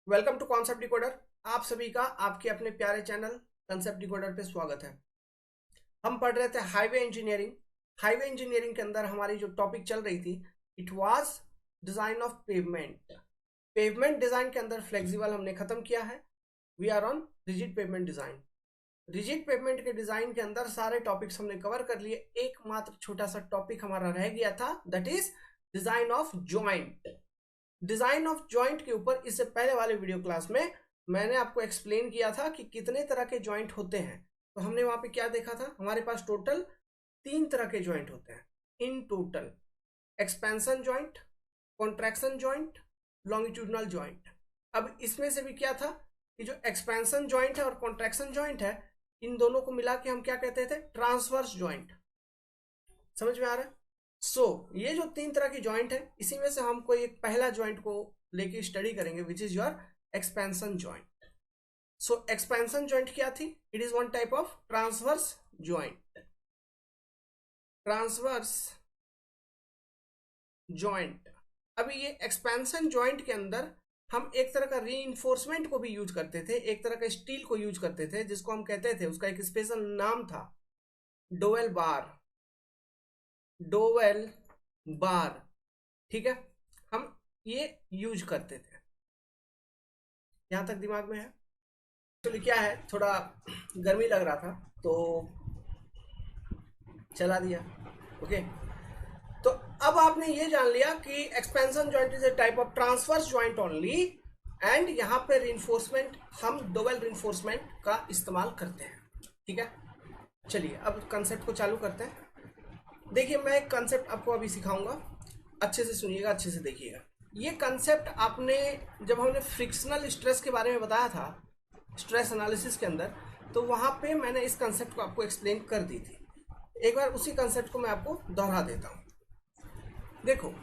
Welcome to concept decoder. आप सभी का आपके अपने प्यारे चैनल कॉन्सेप्ट डिकोडर पे स्वागत है। हम पढ़ रहे थे हाईवे इंजीनियरिंग। हाईवे इंजीनियरिंग के अंदर हमारी जो टॉपिक चल रही थी, it was design of pavement. Pavement design के अंदर फ्लेक्सिबल हमने खत्म किया है। We are on rigid pavement design. Rigid pavement के डिजाइन के अंदर सारे टॉपिक्स हमने कवर कर लिए। एकमात्र छोटा सा टॉपिक हमारा रह गया था, that is design of joint. Design of joint के ऊपर इससे पहले वाले वीडियो क्लास में मैंने आपको एक्सप्लेन किया था कि कितने तरह के जॉइंट होते हैं। तो हमने वहां पे क्या देखा था, हमारे पास टोटल 3 तरह के जॉइंट होते हैं in total. Expansion joint, contraction joint, longitudinal joint. अब इसमें से भी क्या था कि जो एक्सपेंशन जॉइंट है और कॉन्ट्रैक्शन जॉइंट है, इन दोनों को मिला के हम क्या कहते थे, ट्रांसवर्स जॉइंट। समझ में आ रहा है? ये जो 3 तरह की जॉइंट है, इसी में से हम कोई एक पहला जॉइंट को लेके स्टडी करेंगे, which is your expansion joint. Expansion joint क्या थी? It is one type of transverse joint. Transverse joint. अभी ये एक्सपेंशन जॉइंट के अंदर हम एक तरह का रीइंफोर्समेंट को भी यूज करते थे, एक तरह का स्टील को यूज करते थे, जिसको हम कहते थे, उसका एक स्पेशल नाम था डोवेल बार। डोवेल बार, ठीक है, हम ये यूज करते थे। यहां तक दिमाग में है? एक्चुअली क्या है, थोड़ा गर्मी लग रहा था तो चला दिया। ओके, तो अब आपने ये जान लिया कि expansion joint is a type of transverse joint only, and यहाँ पे रिइंफोर्समेंट हम डबल रिइंफोर्समेंट का इस्तेमाल करते हैं। ठीक है, चलिए अब कंसेप्ट को चालू करते हैं। देखिए, मैं एक कंसेप्ट आपको अभी सिखाऊंगा, अच्छे से सुनिएगा, अच्छे से देखिएगा। ये कंसेप्ट आपने, जब हमने फ्रिक्शनल स्ट्रेस के बारे में बताया था स्ट्रेस एनालिसिस के अंदर, तो वहां पे मैंने इस कंसेप्ट को आपको एक्सप्लेन कर दी थी। एक बार उसी कंसेप्ट को मैं आपको दोहरा देता हूं। देखो,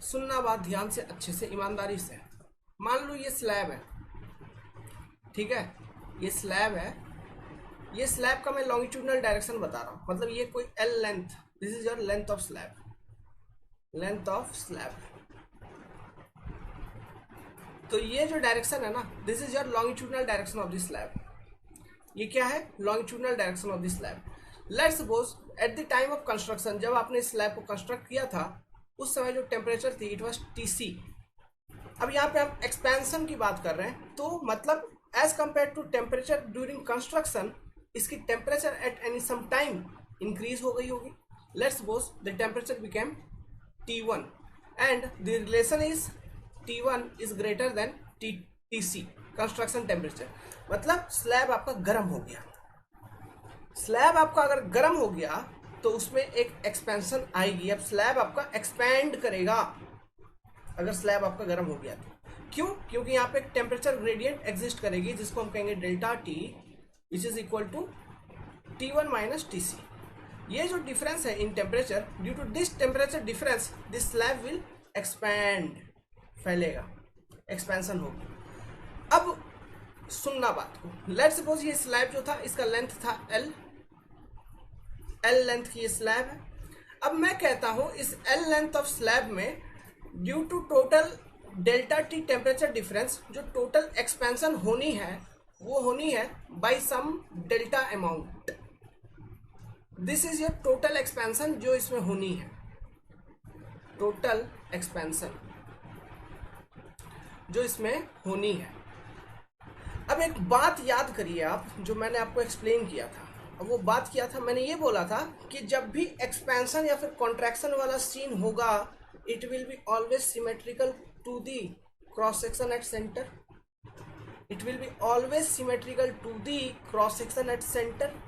सुनना बात ध्यान से, अच्छे से, ईमानदारी से। मान लो ये स्लैब है, ठीक है, ये स्लैब है। ये स्लैब का मैं लॉन्गिट्यूडनल डायरेक्शन बता रहा हूं, मतलब ये कोई L length, this is your length of slab, length of slab. तो ये जो डायरेक्शन है ना, this is your longitudinal direction of this slab. ये क्या है? Longitudinal direction of this slab. Let's suppose at the time of construction, जब आपने इस स्लैब को कंस्ट्रक्ट किया था, उस समय जो टेम्परेचर थी, इट वाज टीसी। अब यहाँ पे हम एक्सपेंशन की बात कर रहे हैं, तो मतलब as compare to temperature during construction, इसकी temperature at any some time increase हो गई होगी। Let's suppose the temperature became T1 and the relation is T1 is greater than TC construction temperature. मतलब स्लैब आपका गर्म हो गया। स्लैब आपका अगर गर्म हो गया तो उसमें एक एक्सपेंशन आएगी। अब स्लैब आपका एक्सपैंड करेगा अगर स्लैब आपका गर्म हो गया तो। क्यों? क्योंकि यहाँ पे एक टेम्परेचर ग्रेडियंट एग्जिस्ट करेगी, जिसको हम कहेंगे delta T, which is equal to T1 minus TC। ये जो डिफरेंस है in temperature, due to this temperature difference, this slab will expand, फैलेगा, एक्सपेंशन होगी। अब सुनना बात को। लेट्स सपोज ये स्लैब जो था, इसका लेंथ था L लेंथ की ये स्लैब है। अब मैं कहता हूं इस L लेंथ ऑफ स्लैब में, due to total delta T temperature difference, जो टोटल एक्सपेंशन होनी है वो होनी है by some delta amount. This is your total expansion जो इसमें होनी है, टोटल एक्सपेंशन जो इसमें होनी है। अब एक बात याद करिए आप, जो मैंने आपको एक्सप्लेन किया था। अब वो बात किया था, मैंने ये बोला था कि जब भी एक्सपेंशन या फिर कॉन्ट्रैक्शन वाला सीन होगा, it will be always symmetrical to the cross section at centre. It will be always symmetrical to the cross section at centre.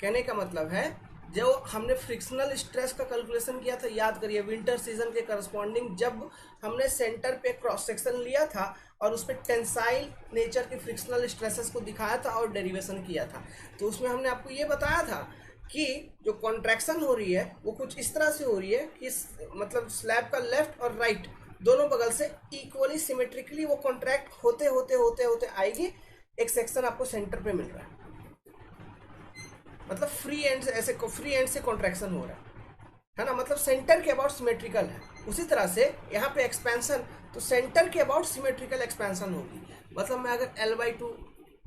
कहने का मतलब है, जो हमने फ्रिक्शनल स्ट्रेस का कैलकुलेशन किया था, याद करिए, विंटर सीजन के करस्पॉन्डिंग, जब हमने सेंटर पे क्रॉस सेक्शन लिया था और उस पर टेंसाइल नेचर के फ्रिक्शनल स्ट्रेसेस को दिखाया था और डेरिवेशन किया था, तो उसमें हमने आपको ये बताया था कि जो कॉन्ट्रैक्शन हो रही है वो कुछ इस तरह से हो रही है कि मतलब स्लैब का लेफ्ट और राइट दोनों बगल से इक्वली सिमेट्रिकली वो कॉन्ट्रैक्ट होते होते होते होते आएगी। एक सेक्शन आपको सेंटर पे मिल रहा है, मतलब फ्री एंड से, ऐसे फ्री एंड से कॉन्ट्रैक्शन हो रहा है ना, मतलब सेंटर के अबाउट सिमेट्रिकल है। उसी तरह से यहाँ पे एक्सपेंशन तो सेंटर के अबाउट सिमेट्रिकल एक्सपेंशन होगी। मतलब मैं अगर L/2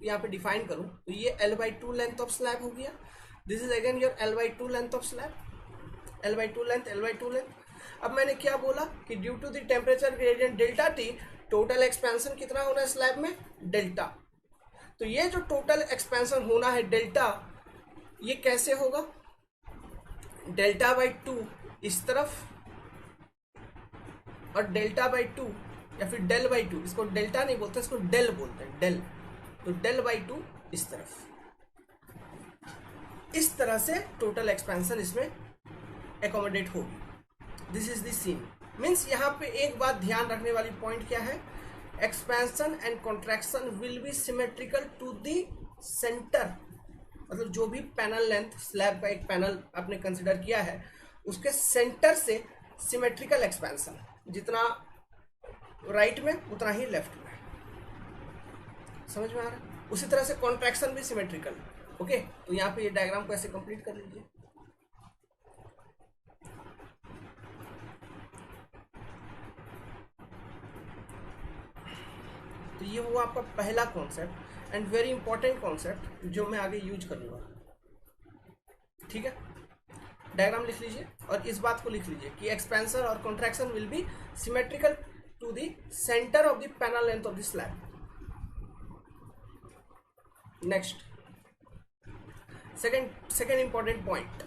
यहाँ पे डिफाइन करूँ तो ये L/2 लेंथ ऑफ स्लैब हो गया। This is again your L/2 length of slab, L/2 length, L/2 length. अब मैंने क्या बोला कि due to the temperature gradient delta T total expansion कितना होना है स्लैब में, डेल्टा। तो ये जो टोटल एक्सपेंशन होना है डेल्टा, ये कैसे होगा, डेल्टा/2 इस तरफ और डेल्टा/2 या फिर डेल/2, इसको डेल्टा नहीं बोलते, इसको डेल बोलते हैं, डेल। तो डेल/2 इस तरफ, इस तरह से टोटल एक्सपेंशन इसमें एकोमोडेट होगी। This is the scene. Means यहाँ पे एक बात ध्यान रखने वाली पॉइंट क्या है, expansion and contraction will be symmetrical to the centre. मतलब जो भी पैनल लेंथ, स्लैब का एक पैनल आपने कंसिडर किया है, उसके सेंटर से सिमेट्रिकल एक्सपेंशन, जितना राइट में उतना ही लेफ्ट में। समझ में आ रहा है? उसी तरह से कॉन्ट्रैक्शन भी सिमेट्रिकल। ओके, तो यहाँ पे ये डायग्राम को ऐसे कंप्लीट कर लीजिए। तो ये हुआ आपका पहला concept and very important concept जो मैं आगे यूज करूंगा। ठीक है, डायग्राम लिख लीजिए और इस बात को लिख लीजिए कि एक्सपेंशन और contraction will be symmetrical to the centre of the panel length of the slab. Next, second important point.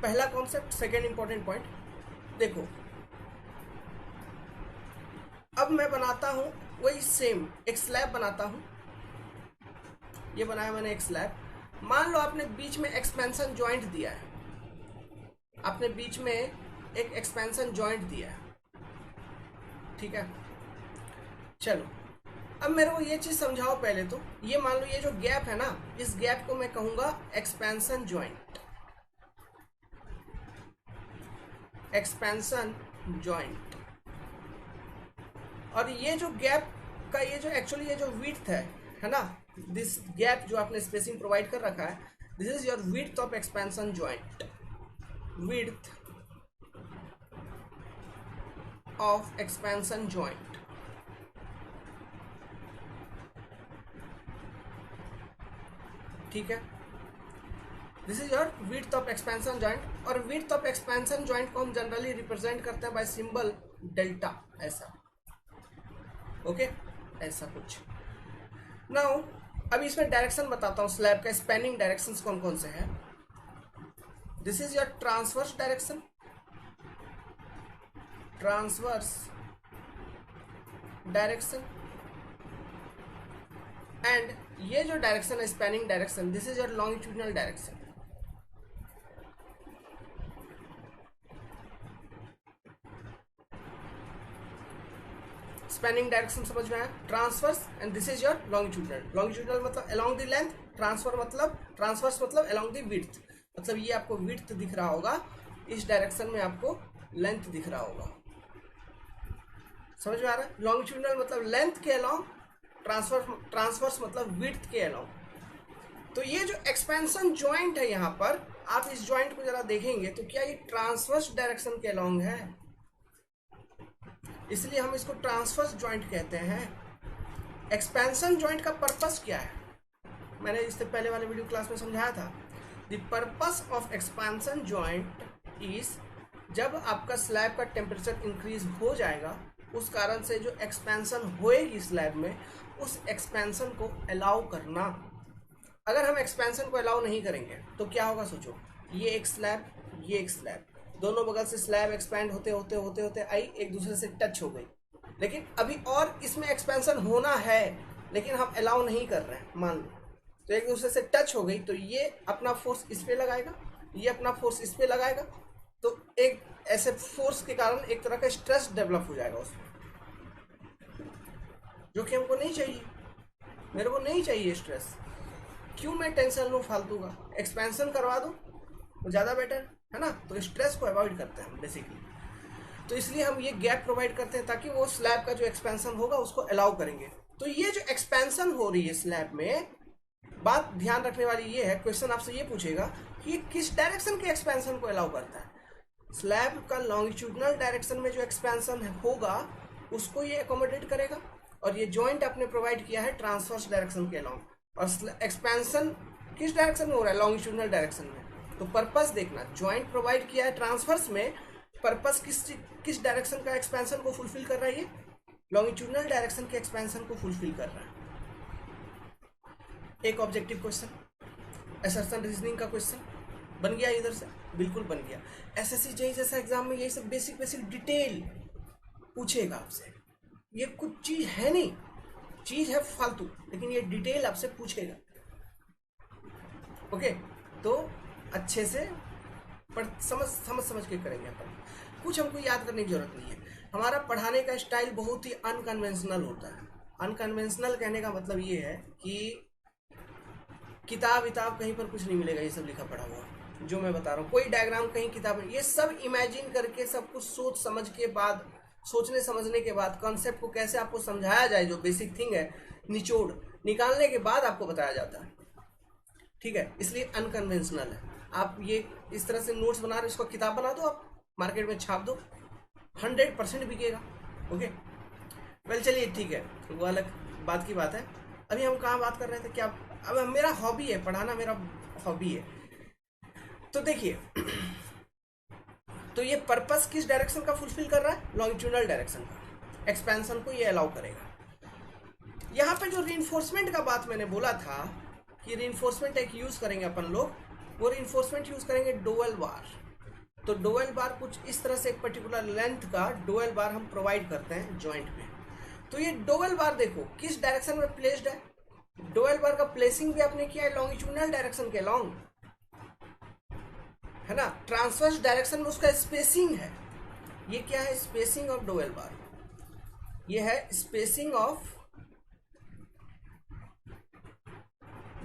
पहला कॉन्सेप्ट, सेकेंड इंपॉर्टेंट पॉइंट। देखो, अब मैं बनाता हूं वही सेम एक स्लैब बनाता हूं। ये बनाया मैंने एक स्लैब। मान लो आपने बीच में एक्सपेंशन जॉइंट दिया है, आपने बीच में एक एक्सपेंशन जॉइंट दिया है। ठीक है, चलो अब मेरे को ये चीज समझाओ पहले। तो ये मान लो ये जो गैप है ना, इस गैप को मैं कहूंगा एक्सपेंशन जॉइंट, एक्सपेंशन जॉइंट। और ये जो गैप का ये जो एक्चुअली ये जो विड्थ है ना, दिस गैप जो आपने स्पेसिंग प्रोवाइड कर रखा है, this is your width of expansion joint, width of expansion joint. ठीक है, this is your width of expansion joint. और विड्थ ऑफ एक्सपेंशन जॉइंट को हम जनरली रिप्रेजेंट करते हैं बाय सिंबल डेल्टा, ऐसा। ओके, ऐसा कुछ। नाउ अभी इसमें डायरेक्शन बताता हूं स्लैब का, स्पैनिंग डायरेक्शंस कौन कौन से हैं। This is your transverse direction, transverse direction. And ये जो डायरेक्शन है spanning direction, this is your longitudinal direction. Spanning direction समझ में आया, transverse and this is your longitudinal. Longitudinal मतलब अलोंग द लेंथ, ट्रांसवर्स मतलब अलोंग द विड्थ। मतलब ये आपको विड्थ दिख रहा होगा, इस डायरेक्शन में आपको लेंथ दिख रहा होगा। समझ में आ रहा है? लॉन्गिट्यूडिनल मतलब लेंथ के अलोंग, ट्रांसवर्स मतलब विड्थ के अलोंग। तो ये जो एक्सपेंशन जॉइंट है यहाँ पर, आप इस जॉइंट को जरा देखेंगे तो क्या ये ट्रांसवर्स डायरेक्शन के अलोंग है, इसलिए हम इसको ट्रांसवर्स जॉइंट कहते हैं। एक्सपेंशन जॉइंट का पर्पस क्या है, मैंने इससे पहले वाले वीडियो क्लास में समझाया था। The purpose of expansion joint is, जब आपका स्लैब का टेम्परेचर इंक्रीज हो जाएगा, उस कारण से जो एक्सपेंशन होएगी स्लैब में, उस एक्सपेंशन को अलाउ करना। अगर हम एक्सपेंशन को अलाउ नहीं करेंगे तो क्या होगा, सोचो। ये एक स्लैब, ये एक स्लैब, दोनों बगल से स्लैब एक्सपैंड होते होते होते होते आई एक दूसरे से टच हो गई। लेकिन अभी और इसमें एक्सपेंशन होना है, लेकिन हम अलाउ नहीं कर रहे हैं, मान लो। तो एक दूसरे से टच हो गई, तो ये अपना फोर्स इस पे लगाएगा, ये अपना फोर्स इस पे लगाएगा। तो एक ऐसे फोर्स के कारण एक तरह का स्ट्रेस डेवलप हो जाएगा उसमें, जो कि हमको नहीं चाहिए। मेरे को नहीं चाहिए स्ट्रेस। क्यों मैं टेंशन लूँ फालतू का, एक्सपेंशन करवा दूँ वो ज़्यादा बेटर है ना। तो स्ट्रेस को अवॉइड करते हैं हम बेसिकली। तो इसलिए हम ये गैप प्रोवाइड करते हैं ताकि वो स्लैब का जो एक्सपेंशन होगा उसको अलाउ करेंगे। तो ये जो एक्सपेंशन हो रही है स्लैब में, बात ध्यान रखने वाली ये है, क्वेश्चन आपसे ये पूछेगा कि ये किस डायरेक्शन के एक्सपेंशन को अलाउ करता है। स्लैब का लॉन्गिट्यूडनल डायरेक्शन में जो एक्सपेंशन होगा उसको ये एकोमोडेट करेगा, और ये जॉइंट आपने प्रोवाइड किया है ट्रांसवर्स डायरेक्शन के अलाउंग, और एक्सपेंशन किस डायरेक्शन में हो रहा है? लॉन्गिट्यूडनल डायरेक्शन में। तो पर्पस देखना, जॉइंट प्रोवाइड किया है ट्रांसवर्स में, पर्पस किस डायरेक्शन का एक्सपेंशन को फुलफिल कर रहा है? ये लॉन्गिट्यूडनल डायरेक्शन के एक्सपेंशन को फुलफिल कर रहा है। एक ऑब्जेक्टिव क्वेश्चन, असर्शन रीजनिंग का क्वेश्चन बन गया इधर से, बिल्कुल बन गया। एसएससी जेईई जैसा एग्जाम में यही सब बेसिक बेसिक डिटेल पूछेगा आपसे। ये कुछ चीज है नहीं, चीज है फालतू, लेकिन ये डिटेल आपसे पूछेगा। ओके, तो अच्छे से समझ के करेंगे अपन। कुछ हमको याद करने की जरूरत नहीं है। हमारा पढ़ाने का स्टाइल बहुत ही अनकन्वेंशनल होता है। अनकन्वेंशनल कहने का मतलब ये है कि किताब कहीं पर कुछ नहीं मिलेगा ये सब लिखा पढ़ा हुआ जो मैं बता रहा हूँ। कोई डायग्राम कहीं किताब में, ये सब इमेजिन करके सब कुछ सोच समझ के बाद, सोचने समझने के बाद कॉन्सेप्ट को कैसे आपको समझाया जाए, जो बेसिक थिंग है निचोड़ निकालने के बाद आपको बताया जाता है। ठीक है, इसलिए अनकन्वेंशनल है। आप ये इस तरह से नोट्स बना रहे, इसको किताब बना दो, आप मार्केट में छाप दो, 100% बिकेगा। ओके, वेल चलिए ठीक है, वो अलग बात की बात है। अभी हम कहाँ बात कर रहे थे? क्या, अब मेरा हॉबी है पढ़ाना, मेरा हॉबी है। तो देखिए, तो ये पर्पस किस डायरेक्शन का फुलफिल कर रहा है? लॉन्गिट्यूडनल डायरेक्शन का। एक्सपेंशन को ये अलाउ करेगा। यहाँ पे जो रीइंफोर्समेंट का बात मैंने बोला था कि रीइंफोर्समेंट एक यूज करेंगे अपन लोग, वो रीइंफोर्समेंट यूज करेंगे डुअल बार। तो डुअल बार कुछ इस तरह से एक पर्टिकुलर लेंथ का डुअल बार हम प्रोवाइड करते हैं जॉइंट में। तो ये डुअल बार देखो किस डायरेक्शन में प्लेस्ड है। डुअल बार का प्लेसिंग भी आपने किया है लॉन्गिट्यूडनल डायरेक्शन के लॉन्ग, है ना। ट्रांसवर्स डायरेक्शन में उसका स्पेसिंग है। ये क्या है? स्पेसिंग ऑफ डुअल बार। ये है स्पेसिंग ऑफ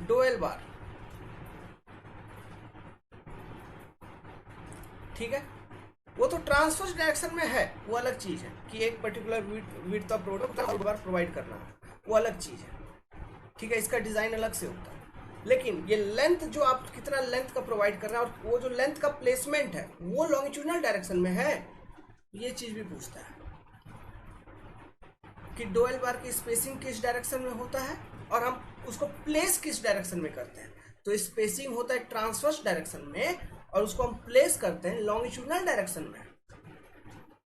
डुअल बार। ठीक है, वो तो ट्रांसवर्स डायरेक्शन में है, वो अलग चीज है कि एक particular width of product bar provide करना, वो अलग चीज है। ठीक है, इसका डिजाइन अलग से होता है। लेकिन ये लेंथ जो आप कितना लेंथ का प्रोवाइड कर रहे हैं और वो जो लेंथ का प्लेसमेंट है वो लॉन्गिट्यूडनल डायरेक्शन में है, ये चीज भी पूछता है कि डुअल बार की स्पेसिंग किस डायरेक्शन में होता है और हम उसको प्लेस किस डायरेक्शन में करते हैं। तो स्पेसिंग होता है ट्रांसवर्स डायरेक्शन में और उसको हम प्लेस करते हैं लॉन्गिट्यूडनल डायरेक्शन में।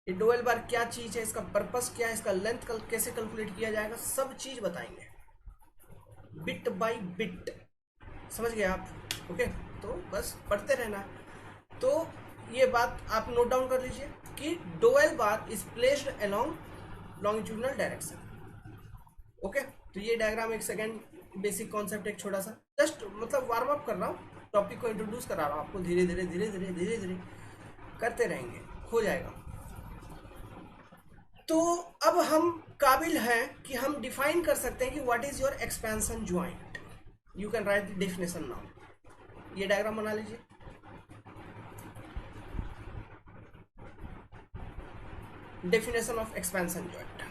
ये डुअल बार क्या चीज है, इसका पर्पस क्या है, इसका लेंथ कैसे कैलकुलेट किया जाएगा, सब चीज बताएंगे बिट बाय बिट। समझ गए आप? ओके, तो बस पढ़ते रहना। तो ये बात आप नोट डाउन कर लीजिए कि dual bar is placed along longitudinal direction. Okay, तो ये डायग्राम एक सेकेंड, बेसिक कॉन्सेप्ट एक छोटा सा, जस्ट मतलब वार्म अप कर रहा हूँ, टॉपिक को इंट्रोड्यूस करा रहा हूँ आपको। धीरे धीरे करते रहेंगे, हो जाएगा। तो अब हम काबिल हैं कि हम डिफाइन कर सकते हैं कि what is your expansion joint. You can write the definition now. ये डायग्राम बना लीजिए। डेफिनेशन ऑफ एक्सपेंशन ज्वाइंट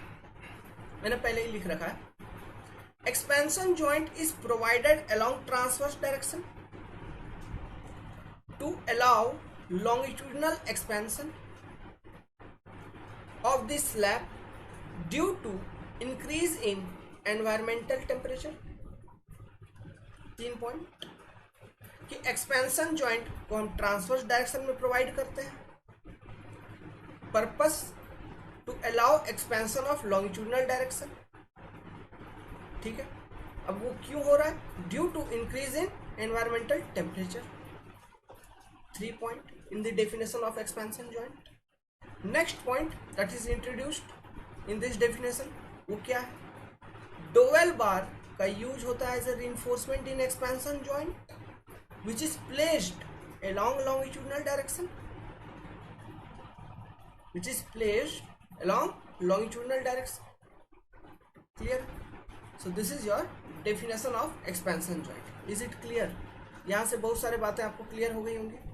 मैंने पहले ही लिख रखा है। Expansion joint is provided along transverse direction to allow longitudinal expansion of the slab due to increase in environmental temperature। 3 point कि expansion joint को हम ट्रांसवर्स डायरेक्शन में प्रोवाइड करते हैं, purpose to allow expansion of longitudinal direction. ठीक है, अब वो क्यों हो रहा है? Due to increase in environmental temperature. 3 point in the definition of expansion joint. Next point that is introduced in this definition वो क्या है? डोवेल बार का यूज होता है as a reinforcement in expansion joint which is placed along longitudinal direction, which is placed along longitudinal direction. Clear? So this is your definition of expansion joint. Is it clear? यहाँ से बहुत सारे बातें आपको clear हो गई होंगी।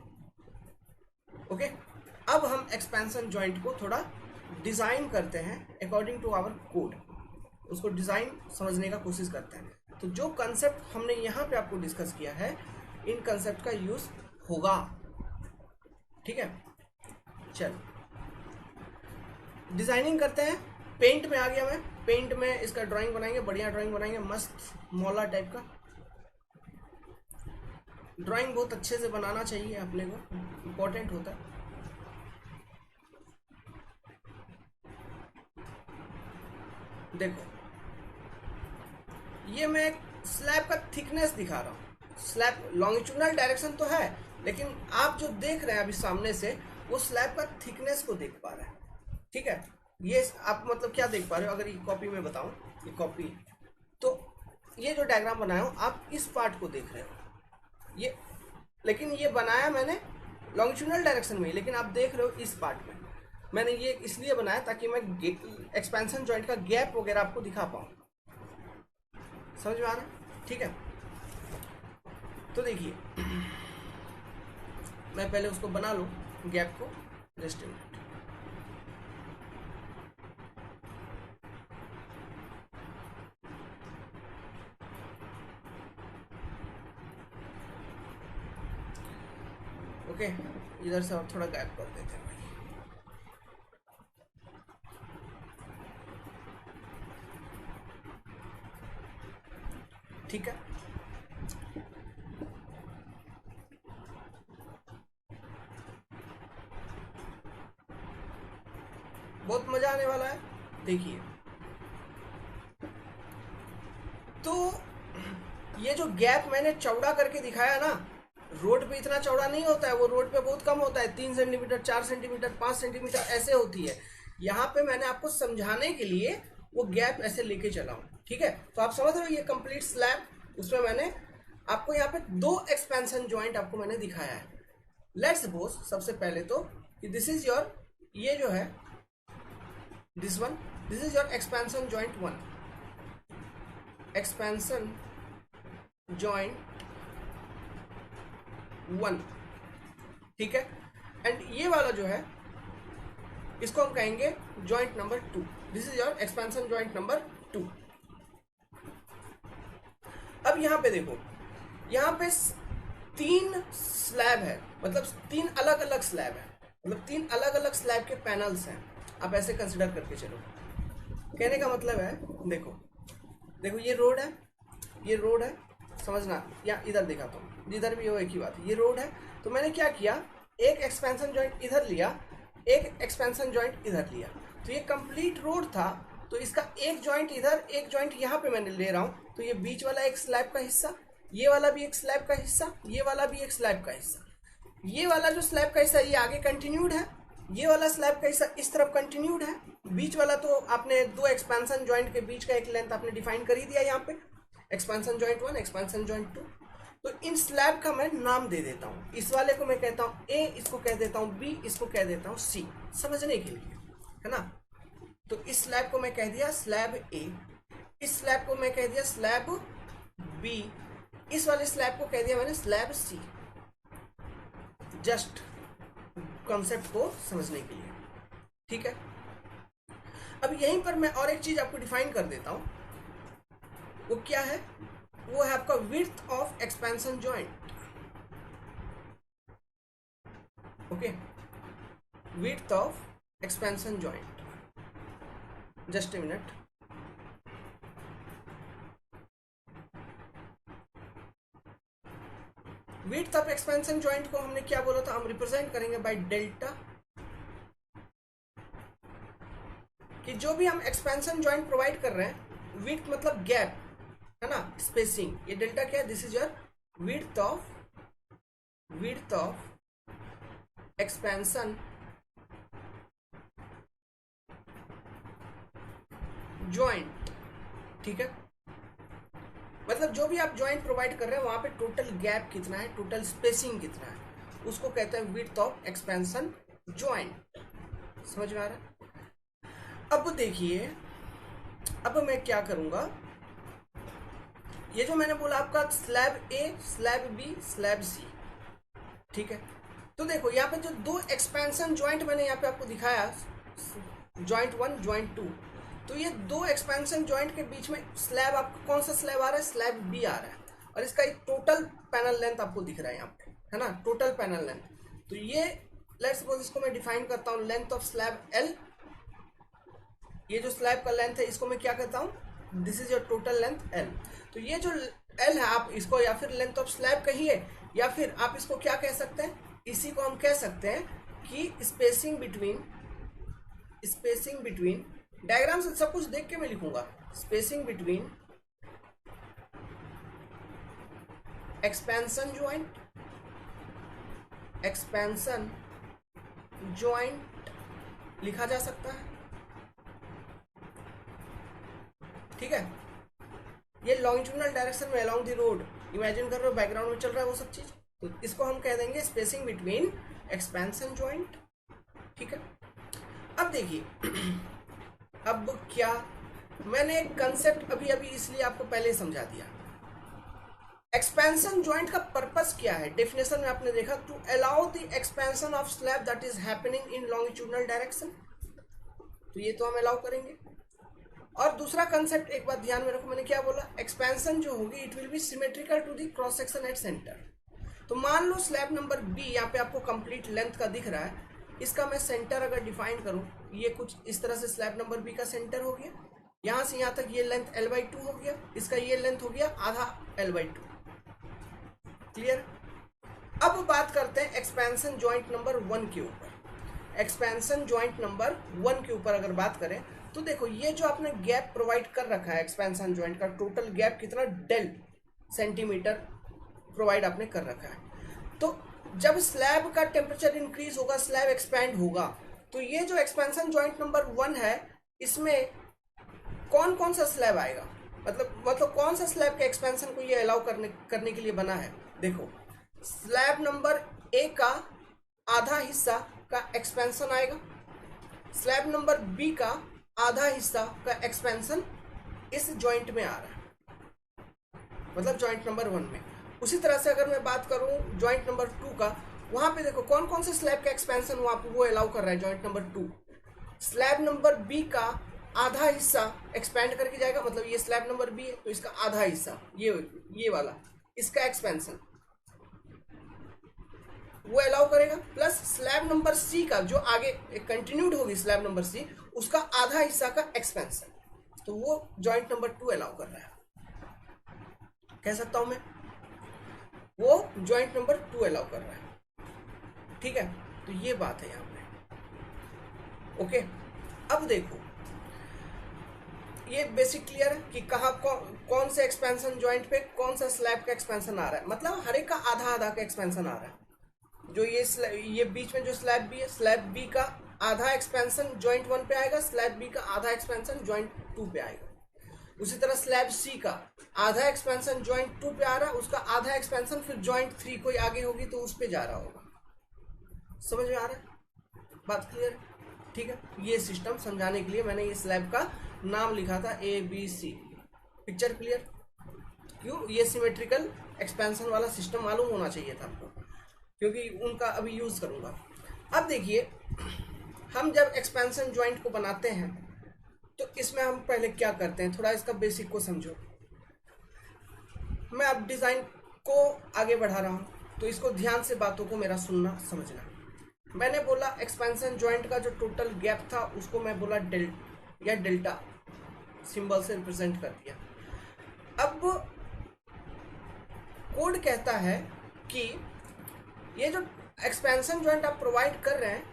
Okay, अब हम एक्सपेंशन जॉइंट को थोड़ा डिजाइन करते हैं अकॉर्डिंग टू आवर कोड, उसको डिजाइन समझने का कोशिश करते हैं। तो जो कंसेप्ट हमने यहाँ पे आपको डिस्कस किया है, इन कंसेप्ट का यूज होगा। ठीक है, चलो डिजाइनिंग करते हैं। पेंट में आ गया मैं, पेंट में इसका ड्राइंग बनाएंगे, बढ़िया ड्राइंग बनाएंगे, मस्त मौला टाइप का। ड्राइंग बहुत अच्छे से बनाना चाहिए अपने को, इम्पोर्टेंट होता है। देखो ये मैं स्लैब का थिकनेस दिखा रहा हूँ। स्लैब लॉन्गिट्यूडनल डायरेक्शन तो है, लेकिन आप जो देख रहे हैं अभी सामने से वो स्लैब का थिकनेस को देख पा रहे हैं। ठीक है, ये आप मतलब क्या देख पा रहे हो, अगर ये कॉपी में बताऊं, ये कॉपी, तो ये जो डायग्राम बनाया हूं आप इस पार्ट को देख रहे हो ये, लेकिन ये बनाया मैंने लॉन्गिट्यूडनल डायरेक्शन में, लेकिन आप देख रहे हो इस पार्ट में। मैंने ये इसलिए बनाया ताकि मैं एक्सपेंशन जॉइंट का गैप वगैरह आपको दिखा पाऊँ। समझ में आ रहा है? ठीक है, तो देखिए मैं पहले उसको बना लूँ गैप को, जस्ट ए मिनट। ओके, इधर से और थोड़ा गैप कर देते हैं भाई। ठीक है, बहुत मजा आने वाला है। देखिए तो ये जो गैप मैंने चौड़ा करके दिखाया ना, रोड पे इतना चौड़ा नहीं होता है, वो रोड पे बहुत कम होता है, 3 सेंटीमीटर, 4 सेंटीमीटर, 5 सेंटीमीटर ऐसे होती है। यहाँ पे मैंने आपको समझाने के लिए वो गैप ऐसे लेके चला हूँ। ठीक है, तो आप समझ रहे हो ये कंप्लीट स्लैब, उसमें मैंने आपको यहाँ पे 2 एक्सपेंशन जॉइंट आपको मैंने दिखाया है। लेट्स सपोज सबसे पहले तो कि दिस इज योर, ये जो है this one, this is your expansion joint 1, expansion joint 1। ठीक है, एंड ये वाला जो है इसको हम कहेंगे joint number 2, this is your expansion joint number 2। अब यहां पे देखो, यहां पे 3 स्लैब है, मतलब 3 अलग अलग स्लैब है, मतलब 3 अलग अलग स्लैब के पैनल्स हैं। आप ऐसे कंसिडर करके चलो, कहने का मतलब है देखो, देखो ये रोड है, ये रोड है, समझना, या इधर दिखाता हूँ, जिधर भी हो एक ही बात है, ये रोड है। तो मैंने क्या किया, एक एक्सपेंशन जॉइंट इधर लिया, एक एक्सपेंशन जॉइंट इधर लिया, तो ये कंप्लीट रोड था। तो इसका एक जॉइंट इधर, एक जॉइंट यहाँ पे मैंने ले रहा हूँ, तो ये बीच वाला एक स्लैब का हिस्सा, ये वाला भी एक स्लैब का हिस्सा, ये वाला भी एक स्लैब का हिस्सा, ये वाला जो स्लैब का हिस्सा ये आगे कंटिन्यूड है, ये वाला स्लैब का हिस्सा इस तरफ कंटिन्यूड है, बीच वाला तो आपने 2 एक्सपेंशन जॉइंट के बीच का एक लेंथ आपने डिफाइन कर ही दिया यहाँ पे, एक्सपेंशन जॉइंट 1, एक्सपेंशन जॉइंट 2। तो इन स्लैब का मैं नाम दे देता हूँ, इस वाले को मैं कहता हूँ ए, इसको कह देता हूँ बी, इसको कह देता हूँ सी, समझने के लिए, है ना। तो इस स्लैब को मैं कह दिया स्लैब ए, इस स्लैब को मैं कह दिया स्लैब बी, इस वाले स्लैब को कह दिया मैंने स्लैब सी, जस्ट कॉन्सेप्ट को समझने के लिए। ठीक है, अब यहीं पर मैं और एक चीज आपको डिफाइन कर देता हूं, वो क्या है, वो है आपका width of expansion joint. Okay, width of expansion joint, just a minute. Width of expansion joint को हमने क्या बोला था, हम रिप्रेजेंट करेंगे बाय डेल्टा, कि जो भी हम एक्सपेंशन जॉइंट प्रोवाइड कर रहे हैं, विड्थ मतलब गैप है ना, स्पेसिंग, ये डेल्टा क्या है, this is your width of expansion joint. ठीक है, मतलब जो भी आप जॉइंट प्रोवाइड कर रहे हैं वहां पे टोटल गैप कितना है, टोटल स्पेसिंग कितना है, उसको कहते हैं विड्थ ऑफ एक्सपेंशन जॉइंट। समझ में आ रहा है? अब देखिए, अब मैं क्या करूंगा, ये जो मैंने बोला आपका स्लैब ए, स्लैब बी, स्लैब सी, ठीक है। तो देखो यहाँ पे जो 2 एक्सपेंशन जॉइंट मैंने यहाँ पे आपको दिखाया, जॉइंट 1, जॉइंट 2, तो ये 2 एक्सपेंशन जॉइंट के बीच में स्लैब, आपको कौन सा स्लैब आ रहा है, स्लैब बी आ रहा है, और इसका एक टोटल पैनल लेंथ आपको दिख रहा है यहाँ पे, है ना, टोटल पैनल लेंथ। तो ये लेट्स सपोज इसको मैं डिफाइन करता हूँ लेंथ ऑफ स्लैब एल। ये जो स्लैब का लेंथ है इसको मैं क्या कहता हूँ, this is your total length L. तो ये जो एल है आप इसको या फिर लेंथ ऑफ स्लैब कहिए, या फिर आप इसको क्या कह सकते हैं, इसी को हम कह सकते हैं कि स्पेसिंग बिटवीन डायग्राम से सब कुछ देख के मैं लिखूंगा, स्पेसिंग बिटवीन एक्सपेंशन जॉइंट लिखा जा सकता है। ठीक है, ये लॉन्गिट्यूडनल डायरेक्शन में अलोंग द रोड, इमेजिन कर रहे हो बैकग्राउंड में चल रहा है वो सब चीज, तो इसको हम कह देंगे स्पेसिंग बिटवीन एक्सपेंशन जॉइंट। ठीक है, अब देखिए अब क्या, मैंने एक कंसेप्ट अभी अभी इसलिए आपको पहले ही समझा दिया। एक्सपेंशन जॉइंट का पर्पस क्या है, डेफिनेशन में आपने देखा, to allow the expansion of slab that is happening in longitudinal direction, तो ये तो हम अलाउ करेंगे। और दूसरा कंसेप्ट एक बात ध्यान में रखो, मैंने क्या बोला, एक्सपेंशन जो होगी it will be symmetrical to the cross section at centre. तो मान लो स्लैब नंबर बी, यहाँ पे आपको कंप्लीट लेंथ का दिख रहा है, इसका मैं सेंटर अगर डिफाइन करूं, ये कुछ इस तरह से स्लैब नंबर बी का सेंटर हो गया, यहां से यहां तक ये लेंथ l/2 हो गया, इसका ये लेंथ हो गया आधा l/2। क्लियर। अब बात करते हैं एक्सपेंशन जॉइंट नंबर 1 के ऊपर। एक्सपेंशन जॉइंट नंबर 1 के ऊपर अगर बात करें तो देखो, ये जो आपने गैप प्रोवाइड कर रखा है एक्सपेंशन जॉइंट का, टोटल गैप कितना, डेल सेंटीमीटर प्रोवाइड आपने कर रखा है। तो जब स्लैब का टेम्परेचर इंक्रीज होगा, स्लैब एक्सपैंड होगा, तो ये जो एक्सपेंशन जॉइंट नंबर 1 है, इसमें कौन कौन सा स्लैब आएगा, मतलब कौन सा स्लैब के एक्सपेंशन को ये अलाउ करने के लिए बना है। देखो, स्लैब नंबर ए का आधा हिस्सा का एक्सपेंशन आएगा, स्लैब नंबर बी का आधा हिस्सा का एक्सपेंशन इस जॉइंट में आ रहा है, मतलब जॉइंट नंबर 1 में। उसी तरह से अगर मैं बात करूं जॉइंट नंबर 2 का, वहां पे देखो कौन कौन से स्लैब का एक्सपेंशन वहां पे वो अलाउ कर रहा है joint number 2। Slab number B का आधा हिस्सा एक्सपेंड करके जाएगा, मतलब ये स्लैब नंबर बी है तो इसका आधा हिस्सा ये वाला इसका एक्सपेंशन वो अलाउ करेगा, प्लस स्लैब नंबर सी का जो आगे कंटिन्यूड होगी स्लैब नंबर सी, उसका आधा हिस्सा का एक्सपेंशन, तो वो जॉइंट नंबर 2 अलाउ कर रहा है, कह सकता हूं मैं, वो जॉइंट नंबर 2 अलाउ कर रहा है। ठीक है, तो ये बात है यहां पे। ओके, अब देखो ये बेसिक क्लियर है कि कहा कौन से एक्सपेंशन जॉइंट पे कौन सा स्लैब का एक्सपेंशन आ रहा है, मतलब हर एक का आधा आधा का एक्सपेंशन आ रहा है। जो ये बीच में जो स्लैब बी है, स्लैब बी का आधा एक्सपेंशन जॉइंट 1 पे आएगा, स्लैब बी का आधा एक्सपेंशन जॉइंट 2 पे आएगा। उसी तरह स्लैब सी का आधा एक्सपेंशन जॉइंट 2 पे आ रहा है, उसका आधा एक्सपेंशन फिर जॉइंट 3 कोई आगे होगी तो उस पे जा रहा होगा। समझ में आ रहा है, बात क्लियर। ठीक है, ये सिस्टम समझाने के लिए मैंने ये स्लैब का नाम लिखा था ABC। Picture clear. क्यों, ये सिमेट्रिकल एक्सपेंशन वाला सिस्टम मालूम होना चाहिए था आपको, क्योंकि उनका अभी यूज करूंगा। अब देखिए, हम जब एक्सपेंशन जॉइंट को बनाते हैं तो इसमें हम पहले क्या करते हैं, थोड़ा इसका बेसिक को समझो। मैं अब डिजाइन को आगे बढ़ा रहा हूं तो इसको ध्यान से बातों को मेरा सुनना समझना। मैंने बोला एक्सपेंशन जॉइंट का जो टोटल गैप था उसको मैं बोला डेल्टा सिंबल से रिप्रेजेंट कर दिया। अब कोड कहता है कि ये जो एक्सपेंशन जॉइंट आप प्रोवाइड कर रहे हैं,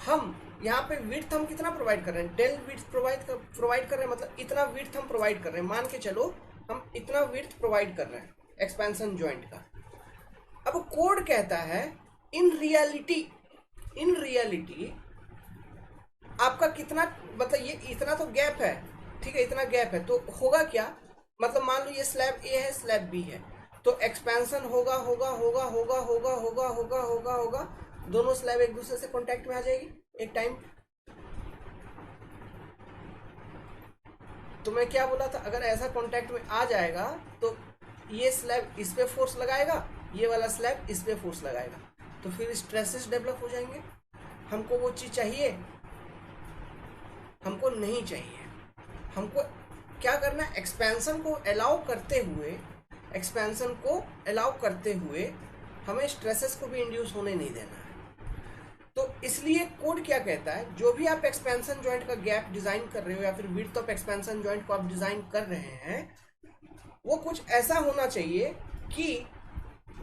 हम यहाँ पे विड्थ हम कितना प्रोवाइड कर रहे हैं, डेल विड्थ प्रोवाइड कर रहे हैं, मतलब इतना विड्थ हम प्रोवाइड कर रहे हैं, मान के चलो हम इतना विड्थ प्रोवाइड कर रहे हैं एक्सपेंशन जॉइंट का। अब कोड कहता है इन रियलिटी आपका कितना, मतलब ये इतना तो गैप है, ठीक है, इतना गैप है, तो होगा क्या, मतलब मान लो ये स्लैब ए है स्लैब बी है, तो एक्सपेंशन होगा होगा होगा होगा होगा होगा होगा होगा होगा, दोनों स्लैब एक दूसरे से कांटेक्ट में आ जाएगी एक टाइम। तो मैं क्या बोला था, अगर ऐसा कांटेक्ट में आ जाएगा तो ये स्लैब इस पे फोर्स लगाएगा, ये वाला स्लैब इस पे फोर्स लगाएगा, तो फिर स्ट्रेसेस डेवलप हो जाएंगे। हमको वो चीज चाहिए, हमको नहीं चाहिए। हमको क्या करना है, एक्सपेंशन को अलाउ करते हुए हमें स्ट्रेसेस को भी इंड्यूस होने नहीं देना है। इसलिए कोड क्या कहता है, जो भी आप एक्सपेंशन जॉइंट का गैप डिजाइन कर रहे हो या फिर विड्थ ऑफ एक्सपेंशन जॉइंट को आप डिजाइन कर रहे हैं, वो कुछ ऐसा होना चाहिए कि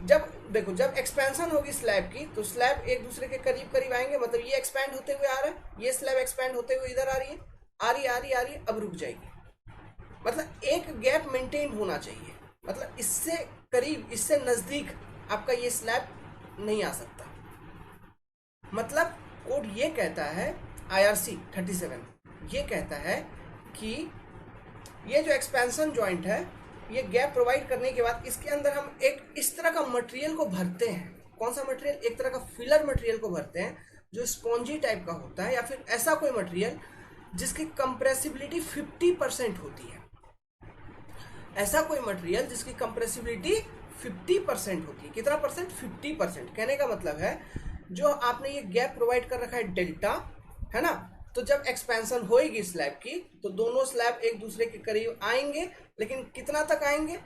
जब देखो जब एक्सपेंशन होगी स्लैब की तो स्लैब एक दूसरे के करीब करीब आएंगे, मतलब ये एक्सपैंड होते हुए आ रहा है, ये स्लैब एक्सपैंड होते हुए इधर आ रही है, आ रही आ रही आ रही, अब रुक जाएगी, मतलब एक गैप मेंटेन होना चाहिए, मतलब इससे करीब इससे नजदीक आपका ये स्लैब नहीं आ सकता। मतलब कोड ये कहता है, IRC 37 ये कहता है कि ये जो एक्सपेंशन जॉइंट है, ये गैप प्रोवाइड करने के बाद इसके अंदर हम एक इस तरह का मटेरियल को भरते हैं। कौन सा मटेरियल? एक तरह का फिलर मटेरियल को भरते हैं जो स्पॉन्जी टाइप का होता है, या फिर ऐसा कोई मटेरियल जिसकी कंप्रेसिबिलिटी 50% होती है। ऐसा कोई मटेरियल जिसकी कंप्रेसिबिलिटी 50% होती है। कितना परसेंट? 50%। कहने का मतलब है जो आपने ये गैप प्रोवाइड कर रखा है डेल्टा, है ना, तो जब एक्सपेंशन होएगी स्लैब की तो दोनों स्लैब एक दूसरे के करीब आएंगे, लेकिन कितना तक आएंगे?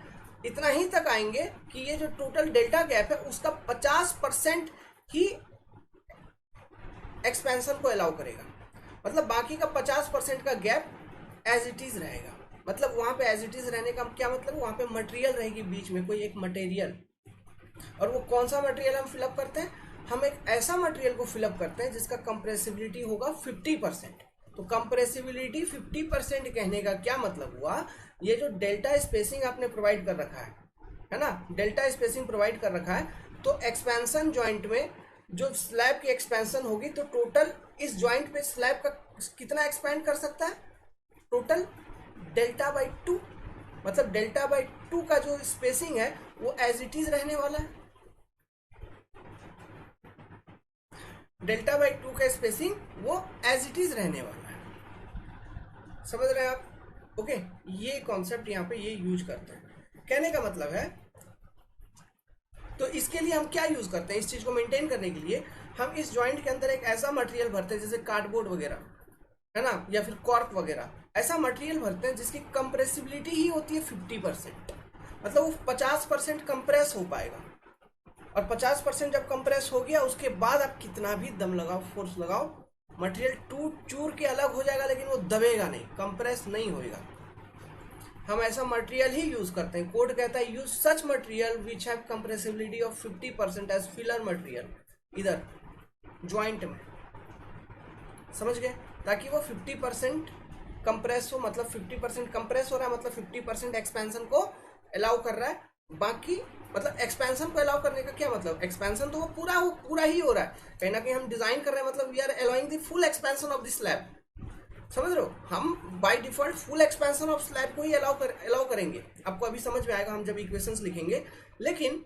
इतना ही तक आएंगे कि ये जो टोटल डेल्टा गैप है उसका 50% ही एक्सपेंशन को अलाउ करेगा, मतलब बाकी का 50% का गैप एज इट इज रहेगा। मतलब वहां पे एज इट इज रहने का क्या मतलब? वहां पे मटेरियल रहेगी बीच में, कोई एक मटेरियल, और वो कौन सा मटेरियल हम फिलअप करते हैं? हम एक ऐसा मटेरियल को फिलअप करते हैं जिसका कंप्रेसिबिलिटी होगा 50%। तो कंप्रेसिबिलिटी 50% कहने का क्या मतलब हुआ? ये जो डेल्टा स्पेसिंग आपने प्रोवाइड कर रखा है ना, डेल्टा स्पेसिंग प्रोवाइड कर रखा है, तो एक्सपेंशन जॉइंट में जो स्लैब की एक्सपेंशन होगी तो टोटल इस जॉइंट पे स्लैब का कितना एक्सपेंड कर सकता है? टोटल डेल्टा बाई 2, मतलब डेल्टा बाई 2 का जो स्पेसिंग है वो एज इट इज रहने वाला है। डेल्टा बाई 2 का स्पेसिंग वो एज इट इज रहने वाला है। समझ रहे हैं आप? ओके, ये कॉन्सेप्ट यहाँ पे ये यूज करते हैं। कहने का मतलब है, तो इसके लिए हम क्या यूज करते हैं? इस चीज को मेंटेन करने के लिए हम इस जॉइंट के अंदर एक ऐसा मटेरियल भरते हैं जैसे कार्डबोर्ड वगैरह, है ना, या फिर कॉर्क वगैरह, ऐसा मटेरियल भरते हैं जिसकी कंप्रेसिबिलिटी ही होती है 50%, मतलब वो 50% कंप्रेस हो पाएगा। और 50% जब कंप्रेस हो गया उसके बाद आप कितना भी दम लगाओ, फोर्स लगाओ, मटेरियल टूट चूर के अलग हो जाएगा, लेकिन वो दबेगा नहीं, कंप्रेस नहीं होएगा। हम ऐसा मटेरियल ही यूज करते हैं। कोड कहता है use such material which have compressibility of 50% as filler material इधर ज्वाइंट में। समझ गए? ताकि वो 50% कंप्रेस हो, मतलब 50% कंप्रेस हो रहा है, मतलब 50% एक्सपेंशन को अलाउ कर रहा है। बाकी मतलब एक्सपेंशन को अलाउ करने का क्या मतलब? एक्सपेंशन तो वो पूरा ही हो रहा है, कहीं ना कहीं हम डिजाइन कर रहे हैं, मतलब we are allowing the full expansion of the slab. समझ रहे हो? हम by default full expansion of slab को ही अलाउ करेंगे। आपको अभी समझ में आएगा हम जब इक्वेशंस लिखेंगे। लेकिन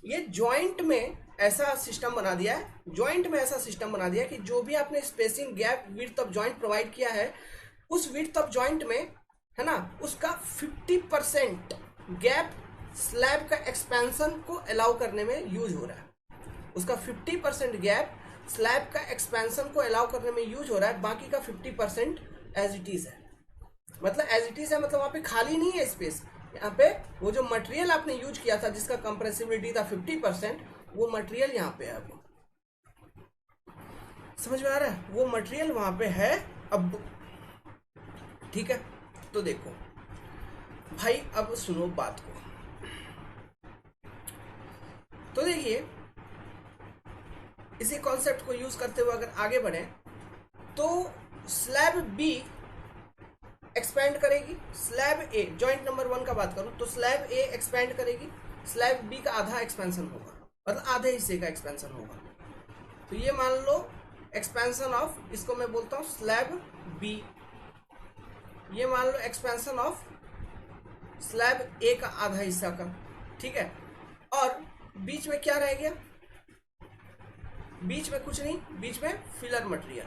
ये जॉइंट में ऐसा सिस्टम बना दिया है, जॉइंट में ऐसा सिस्टम बना दिया कि जो भी आपने spacing gap width of joint provide किया है, उस विड्थ ऑफ जॉइंट में, है ना, उसका 50% गैप स्लैब का एक्सपेंशन को अलाउ करने में यूज हो रहा है। उसका 50% गैप स्लैब का एक्सपेंशन को अलाउ करने में यूज हो रहा है, बाकी का 50% एज इट इज है। मतलब एज इट इज है, मतलब वहां पे खाली नहीं है स्पेस। यहाँ पे वो जो मटेरियल आपने यूज किया था जिसका कंप्रेसिबिलिटी था 50%, वो मटेरियल यहाँ पे है। अब समझ में आ रहा है? वो मटेरियल वहां पे है अब। ठीक है, तो देखो भाई, अब सुनो बात को। तो देखिए, इसी कॉन्सेप्ट को यूज करते हुए अगर आगे बढ़े तो स्लैब बी एक्सपेंड करेगी, स्लैब ए, जॉइंट नंबर 1 का बात करूं तो स्लैब ए एक्सपेंड करेगी, स्लैब बी का आधा एक्सपेंशन होगा, मतलब आधे हिस्से का एक्सपेंशन होगा। तो ये मान लो एक्सपेंशन ऑफ, इसको मैं बोलता हूं स्लैब बी, ये मान लो एक्सपेंशन ऑफ स्लैब ए का आधा हिस्सा का। ठीक है, और बीच में क्या रह गया? बीच में कुछ नहीं, बीच में फिलर मटेरियल।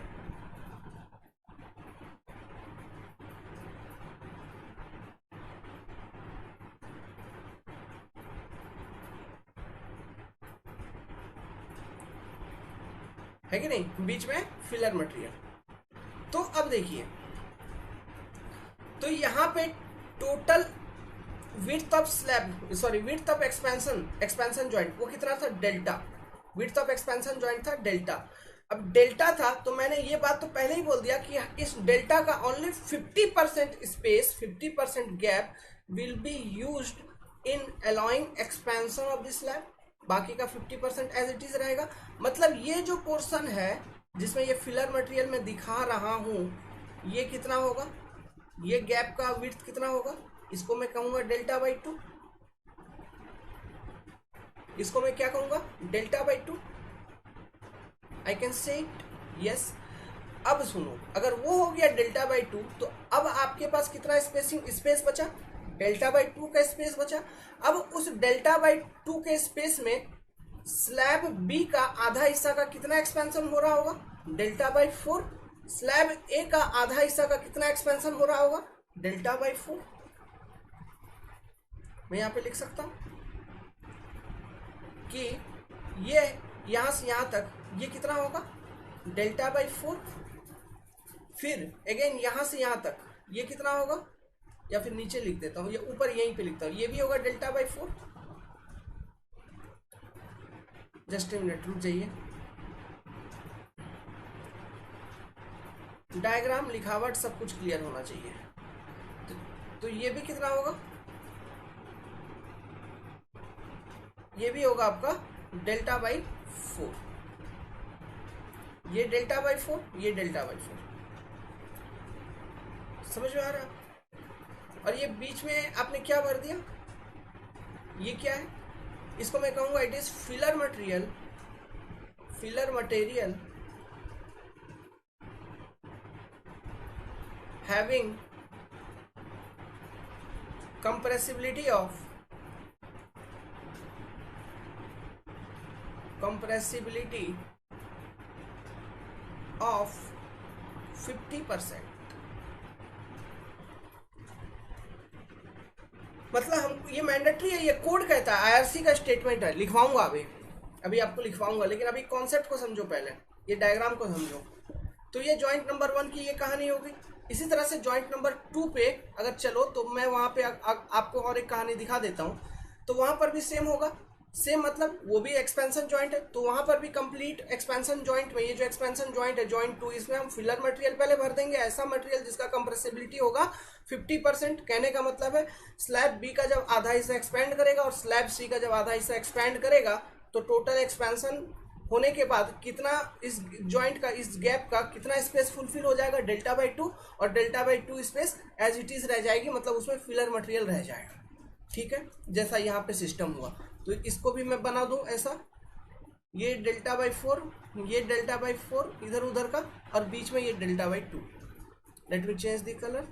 है कि नहीं? बीच में फिलर मटेरियल। तो अब देखिए, तो यहां पे total width of slab, sorry width of expansion joint वो कितना था? Delta. Width of expansion joint था डेल्टा। अब डेल्टा था तो मैंने ये बात तो पहले ही बोल दिया कि इस डेल्टा का only 50% space, 50% gap will be used in allowing expansion of this slab, बाकी का 50% एज इट इज रहेगा। मतलब ये जो पोर्शन है जिसमें ये फिलर मटेरियल में दिखा रहा हूं, ये कितना होगा, ये गैप का विड्थ कितना होगा, इसको मैं कहूंगा डेल्टा बाई 2, इसको मैं क्या कहूंगा, delta by 2। I can say it, yes. अब सुनो, अगर वो हो गया डेल्टा बाई 2, तो अब आपके पास कितना स्पेस बचा, डेल्टा बाई 2 का स्पेस बचा। अब उस डेल्टा बाई 2 के स्पेस में स्लैब बी का आधा हिस्सा का कितना एक्सपेंशन हो रहा होगा, डेल्टा बाई 4। स्लैब ए का आधा हिस्सा का कितना एक्सपेंशन हो रहा होगा, डेल्टा बाई 4। मैं यहां पे लिख सकता हूं कि ये यहां से यहां तक ये कितना होगा, डेल्टा बाई 4। फिर अगेन यहां से यहां तक ये कितना होगा, या फिर नीचे लिख देता हूं, ये ऊपर यहीं पे लिखता हूं, ये भी होगा delta by 4। Just a minute रुक जाइए, डायग्राम लिखावट सब कुछ क्लियर होना चाहिए। तो ये भी कितना होगा, ये भी होगा आपका डेल्टा बाई 4, ये डेल्टा बाई 4, ये डेल्टा बाई 4। समझ में आ रहा है? और ये बीच में आपने क्या भर दिया, ये क्या है, इसको मैं कहूंगा it is filler material, filler material having compressibility of 50%। मतलब हम, ये मैंडेटरी है, ये कोड कहता है, आईआरसी का स्टेटमेंट है, लिखवाऊंगा अभी आपको लिखवाऊंगा, लेकिन अभी कॉन्सेप्ट को समझो, पहले ये डायग्राम को समझो। तो ये जॉइंट नंबर 1 की ये कहानी होगी। इसी तरह से जॉइंट नंबर 2 पे अगर चलो तो मैं वहां पे आपको और एक कहानी दिखा देता हूं। तो वहां पर भी सेम होगा, सेम मतलब वो भी एक्सपेंशन जॉइंट है, तो वहां पर भी कंप्लीट एक्सपेंशन जॉइंट में, ये जो एक्सपेंशन जॉइंट है जॉइंट 2, इसमें हम फिलर मटेरियल पहले भर देंगे, ऐसा मटेरियल जिसका कंप्रेसिबिलिटी होगा 50%। कहने का मतलब है स्लैब बी का जब आधा हिस्सा एक्सपेंड करेगा और स्लैब सी का जब आधा हिस्सा एक्सपेंड करेगा, तो टोटल एक्सपेंशन होने के बाद कितना इस जॉइंट का, इस गैप का कितना स्पेस फुलफिल हो जाएगा, डेल्टा बाई 2, और delta by 2 space as it is रह जाएगी, मतलब उसमें फिलर मटेरियल रह जाएगा। ठीक है, जैसा यहाँ पे सिस्टम हुआ, तो इसको भी मैं बना दूं ऐसा, ये डेल्टा बाई 4, ये डेल्टा बाई 4 इधर उधर का, और बीच में ये delta by 2। Let me change the colour.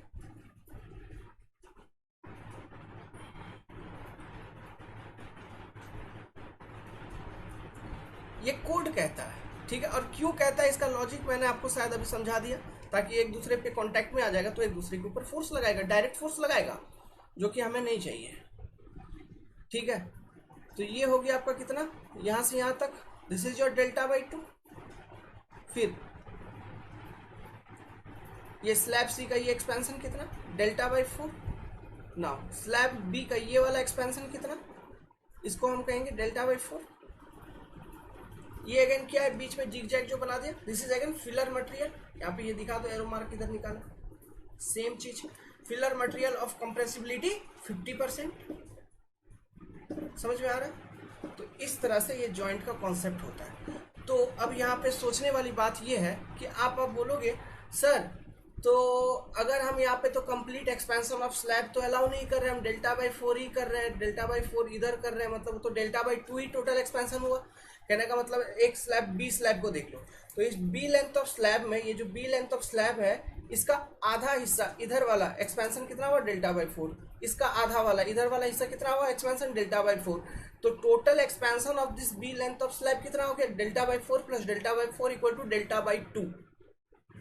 ये कोड कहता है, ठीक है, और क्यों कहता है इसका लॉजिक मैंने आपको शायद अभी समझा दिया, ताकि एक दूसरे पे कांटेक्ट में आ जाएगा तो एक दूसरे के ऊपर फोर्स लगाएगा, डायरेक्ट फोर्स लगाएगा, जो कि हमें नहीं चाहिए। ठीक है, तो ये हो गया आपका कितना, यहां से यहां तक, this is your delta by 2। फिर ये स्लैब सी का ये एक्सपेंशन कितना, delta by 4। Now slab B का ये वाला एक्सपेंशन कितना, इसको हम कहेंगे डेल्टा बाई 4। ये अगेन क्या है, बीच में जिग जैग जो बना दिया, this is again filler material, यहाँ पे ये दिखा दो, एरो मार्क इधर निकाला, सेम चीज, फिलर मटेरियल ऑफ कंप्रेसिबिलिटी 50%। समझ में आ रहा है? तो इस तरह से ये जॉइंट का कॉन्सेप्ट होता है। तो अब यहाँ पे सोचने वाली बात ये है कि आप अब बोलोगे सर, तो अगर हम यहाँ पे तो कंप्लीट एक्सपेंशन ऑफ स्लैब तो अलाउ नहीं कर रहे, हम डेल्टा बाई 4 ही कर रहे हैं, डेल्टा बाई 4 इधर कर रहे हैं, मतलब तो delta by 2 he total expansion हुआ। कहने का मतलब एक स्लैब बी स्लैब को देख लो, तो इस बी लेंथ ऑफ स्लैब में, ये जो बी लेंथ ऑफ स्लैब है, इसका आधा हिस्सा इधर वाला एक्सपेंशन कितना हुआ, डेल्टा बाई 4। इसका आधा वाला इधर वाला हिस्सा कितना हुआ एक्सपेंशन, डेल्टा बाई 4। तो total expansion of this B length of slab कितना हो गया, delta by 4 plus delta by 4 equal to delta by 2।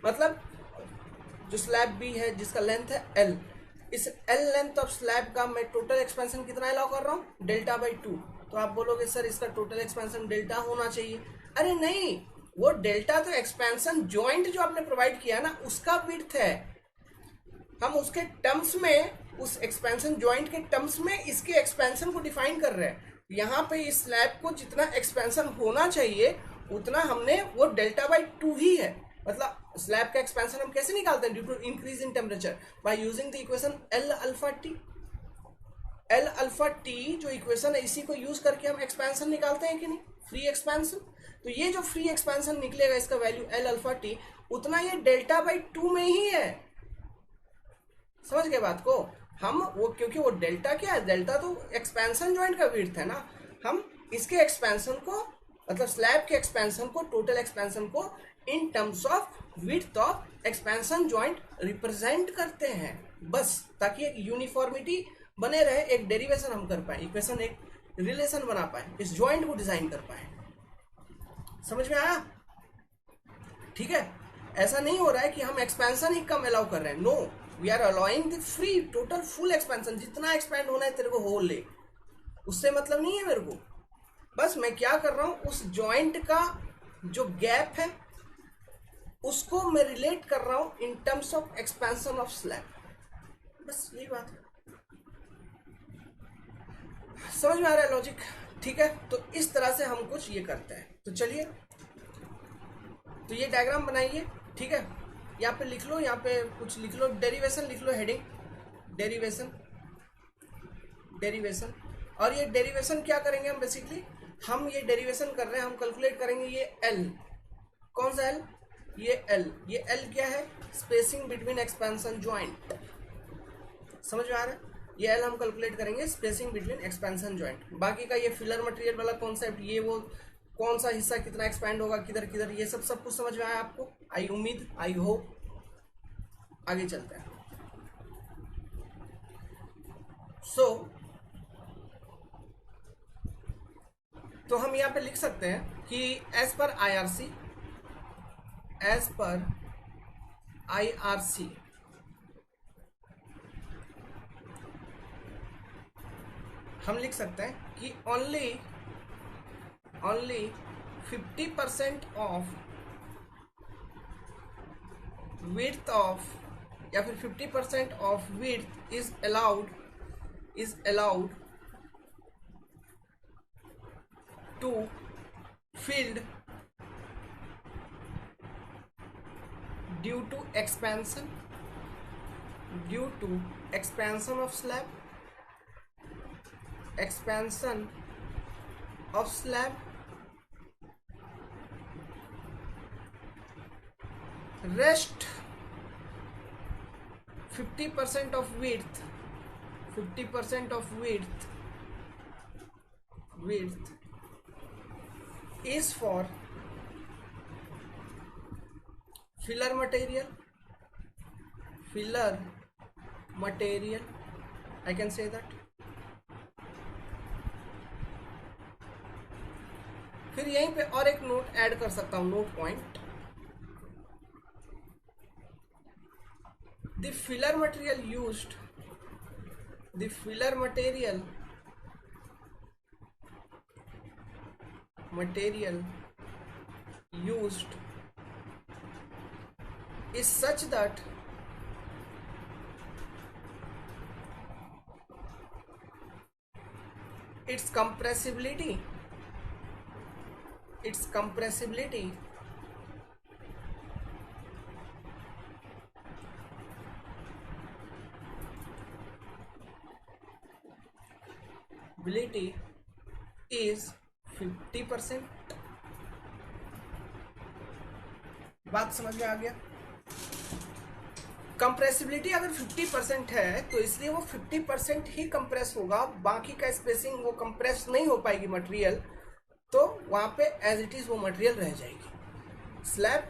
मतलब जो स्लैब बी है जिसका लेंथ है एल, इस एल लेंथ ऑफ स्लैब का मैं टोटल एक्सपेंशन कितना अलाउ कर रहा हूँ, डेल्टा बाई 2। तो आप बोलोगे सर इसका टोटल एक्सपेंशन डेल्टा होना चाहिए। अरे नहीं, वो डेल्टा तो एक्सपेंशन जॉइंट जो आपने प्रोवाइड किया ना उसका विड्थ है, हम उसके टर्म्स में, उस एक्सपेंशन जॉइंट के टर्म्स में इसके एक्सपेंशन को डिफाइन कर रहे हैं। यहाँ पे इस स्लैब को जितना एक्सपेंशन होना चाहिए उतना हमने वो डेल्टा बाई 2 ही है। मतलब स्लैब का एक्सपेंशन हम कैसे निकालते हैं? Due to increase in temperature by using the equation L alpha T. L alpha T जो इक्वेशन है, इसी को यूज करके हम एक्सपेंशन निकालते हैं कि नहीं, फ्री एक्सपेंशन। तो ये जो फ्री एक्सपेंशन निकलेगा इसका वैल्यू एल अल्फा टी, उतना ये डेल्टा बाई 2 में ही है। समझ गए बात को? हम वो, क्योंकि वो डेल्टा क्या है, डेल्टा तो एक्सपेंशन जॉइंट का विड्थ है ना, हम इसके एक्सपेंशन को, मतलब स्लैब के एक्सपेंशन को, टोटल एक्सपेंशन को in terms of width of expansion joint represent करते हैं, बस ताकि एक यूनिफॉर्मिटी बने रहे, एक डेरिवेशन हम कर पाए, इक्वेशन, एक रिलेशन बना पाए, इस जॉइंट को डिजाइन कर पाए। समझ में आया? ठीक है, ऐसा नहीं हो रहा है कि हम एक्सपेंशन ही कम अलाउ कर रहे हैं, no, we are allowing the free total full expansion, जितना एक्सपेंड होना है तेरे को हो ले, उससे मतलब नहीं है मेरे को। बस मैं क्या कर रहा हूं, उस जॉइंट का जो गैप है उसको मैं रिलेट कर रहा हूं in terms of expansion of slab, बस यही बात है। समझ में आ रहा है लॉजिक? ठीक है, तो इस तरह से हम कुछ ये करते हैं। तो चलिए, तो ये डायग्राम बनाइए, ठीक है, यहाँ पे लिख लो, यहाँ पे कुछ लिख लो, डेरिवेशन लिख लो, हेडिंग डेरिवेशन, डेरिवेशन। और ये डेरिवेशन क्या करेंगे हम, बेसिकली हम ये डेरिवेशन कर रहे हैं, हम कैलकुलेट करेंगे ये एल, कौन सा एल, ये एल, ये एल क्या है, स्पेसिंग बिटवीन एक्सपेंशन जॉइंट। समझ में आ रहा है? ये एल हम कैलकुलेट करेंगे, स्पेसिंग बिटवीन एक्सपेंशन जॉइंट। बाकी का ये फिलर मटेरियल वाला कॉन्सेप्ट, ये वो कौन सा हिस्सा कितना एक्सपैंड होगा, किधर किधर, ये सब कुछ समझ में आया आपको? आई उम्मीद, आई होप। आगे चलते हैं। तो हम यहाँ पे लिख सकते हैं कि as per IRC, as per IRC हम लिख सकते हैं कि ओनली 50% ऑफ width ऑफ, या फिर 50% off width is allowed to filled due to expansion of slab, expansion of slab, rest 50% of width, 50% of width is for filler material, I can say that. फिर यहीं पे और एक note add कर सकता हूं, note point, the filler material used is such that its compressibility is 50%। बात समझ में आ गया? कंप्रेसिबिलिटी अगर 50% है तो इसलिए वो 50% ही कंप्रेस होगा, बाकी का स्पेसिंग वो कंप्रेस नहीं हो पाएगी मटेरियल, तो वहां पे एज इट इज वो मटेरियल रह जाएगी। स्लैब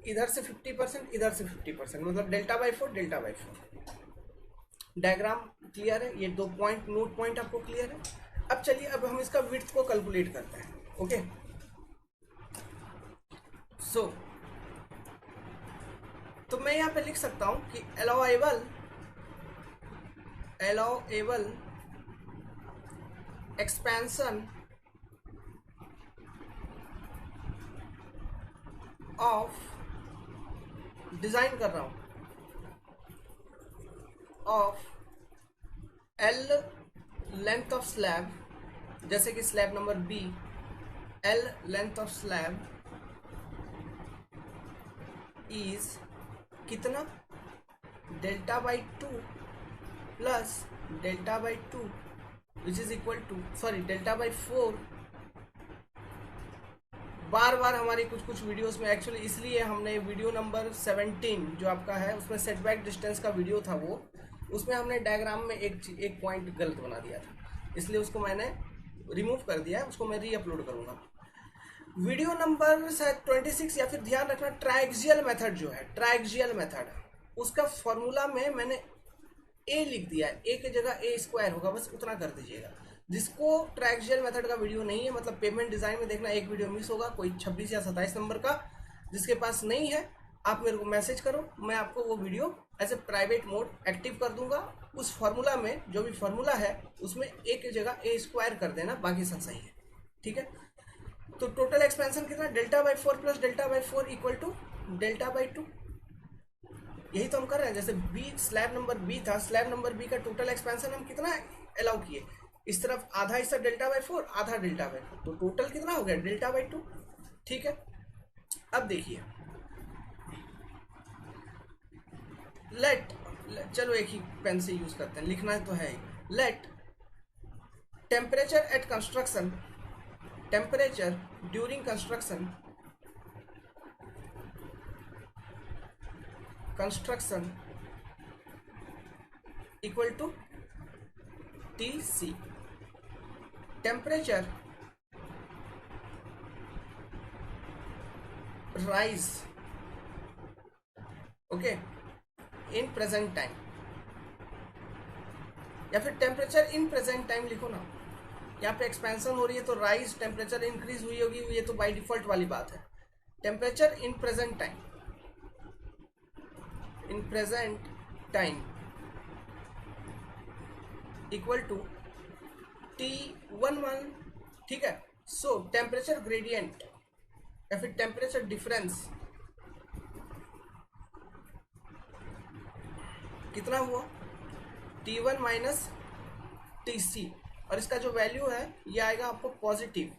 इधर से 50%, इधर से 50%, मतलब delta by 4 delta by 4। Diagram clear है? ये 2 पॉइंट, नोट पॉइंट आपको क्लियर है? अब चलिए, अब हम इसका विड्थ को कैलकुलेट करते हैं। ओके, तो मैं यहाँ पे लिख सकता हूं कि अलाउएबल एक्सपेंशन ऑफ, डिजाइन कर रहा हूं, of L length of slab, जैसे कि slab number B, L length of slab is कितना, delta by two plus delta by two which is equal to, sorry delta by four. बार बार हमारी कुछ कुछ वीडियोस में एक्चुअली इसलिए हमने वीडियो नंबर 17 जो आपका है उसमें सेटबैक डिस्टेंस का वीडियो था वो, उसमें हमने डायग्राम में एक पॉइंट गलत बना दिया था, इसलिए उसको मैंने रिमूव कर दिया है, उसको मैं री अपलोड करूँगा। वीडियो नंबर शायद 26 या फिर ध्यान रखना ट्राइक्सियल मेथड जो है, ट्राइक्सियल मेथड उसका फॉर्मूला में मैंने ए लिख दिया है, ए की जगह ए स्क्वायर होगा, बस उतना कर दीजिएगा। जिसको ट्राइक्सियल मेथड का वीडियो नहीं है, मतलब पेमेंट डिजाइन में देखना, एक वीडियो मिस होगा कोई 26 या 27 नंबर का, जिसके पास नहीं है आप मेरे को मैसेज करो, मैं आपको वो video as a private mode active कर दूंगा। उस फॉर्मूला में जो भी फॉर्मूला है उसमें ए की जगह ए स्क्वायर कर देना, बाकी सब सही है, ठीक है। तो टोटल एक्सपेंशन कितना, delta by four plus delta by four equal to delta by two, यही तो हम कर रहे हैं। जैसे बी स्लैब नंबर बी था, स्लैब नंबर बी का टोटल एक्सपेंशन हम कितना अलाउ किए, इस तरफ आधा हिस्सा डेल्टा बाई फोर, आधा डेल्टा बाई फोर, तो टोटल कितना हो गया, डेल्टा बाई टू, ठीक है। अब देखिए लेट, चलो एक ही पेन से यूज करते हैं, लिखना तो है। Let temperature at construction, temperature during construction, construction equal to TC, temperature rise, okay, in present time, या फिर टेम्परेचर इन प्रेजेंट टाइम लिखो ना, यहाँ पे एक्सपेंशन हो रही है तो राइज टेम्परेचर इंक्रीज हुई होगी, ये तो बाय डिफॉल्ट वाली बात है। Temperature in present time, in present time equal to T11, ठीक है। सो टेम्परेचर ग्रेडियंट या फिर टेम्परेचर डिफरेंस कितना हुआ, T1 माइनस TC, और इसका जो वैल्यू है ये आएगा आपको पॉजिटिव,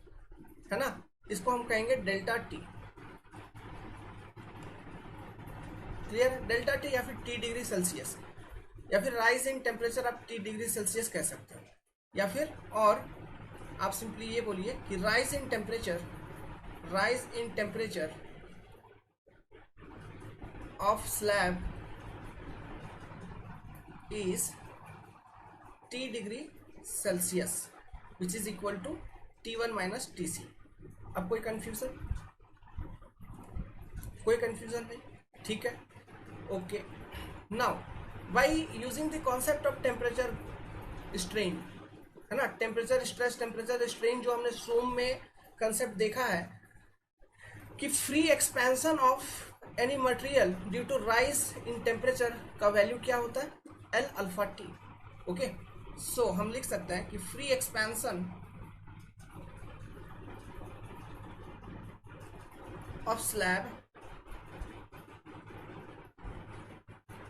है ना, इसको हम कहेंगे delta T, clear, delta T या फिर T डिग्री सेल्सियस, या फिर राइज इन टेम्परेचर आप T डिग्री सेल्सियस कह सकते हो, या फिर और आप सिंपली ये बोलिए कि rise in temperature, rise in temperature of slab is T degree Celsius which is equal to T1 minus TC। अब कोई कंफ्यूजन, कोई कंफ्यूजन नहीं, ठीक है, okay. Now by using the concept of temperature strain, है ना, टेम्परेचर स्ट्रेस टेम्परेचर स्ट्रेन जो हमने सोम में कंसेप्ट देखा है कि free expansion of any material due to rise in temperature का वैल्यू क्या होता है, L alpha T, okay. So हम लिख सकते हैं कि free expansion of slab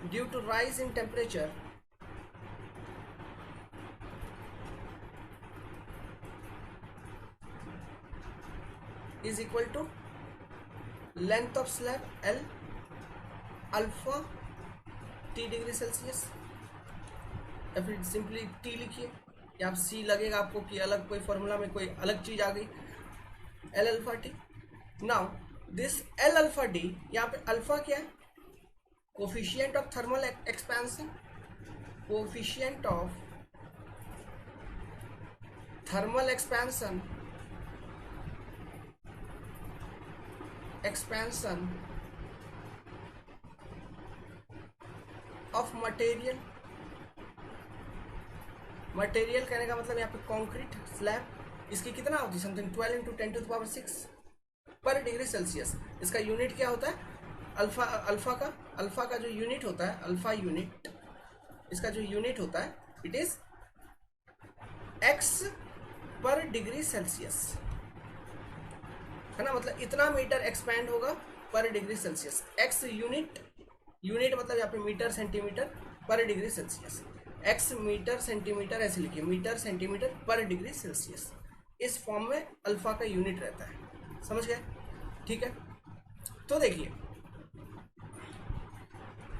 due to rise in temperature is equal to length of slab L alpha T degree Celsius, या फिर सिंपली T लिखिए, या C लगेगा आपको कि अलग कोई फॉर्मूला में कोई अलग चीज आ गई, L alpha T। Now this L alpha D, यहाँ पे अल्फा क्या है, coefficient of thermal expansion, coefficient of thermal expansion, expansion of material, material कहने का मतलब यहाँ पे कंक्रीट स्लैब, इसकी कितना होती है, something 12 into 10 to the power 6 पर डिग्री सेल्सियस। इसका यूनिट क्या होता है, अल्फा का जो यूनिट होता है, अल्फा यूनिट, इसका जो यूनिट होता है इट इज x पर डिग्री सेल्सियस, है ना, मतलब इतना मीटर एक्सपैंड होगा पर degree Celsius, x unit, unit मतलब यहाँ पे मीटर सेंटीमीटर पर degree Celsius, x metre centimetre ऐसे लिखिए, मीटर सेंटीमीटर पर डिग्री सेल्सियस, इस फॉर्म में अल्फा का यूनिट रहता है, समझ गए, ठीक है। तो देखिए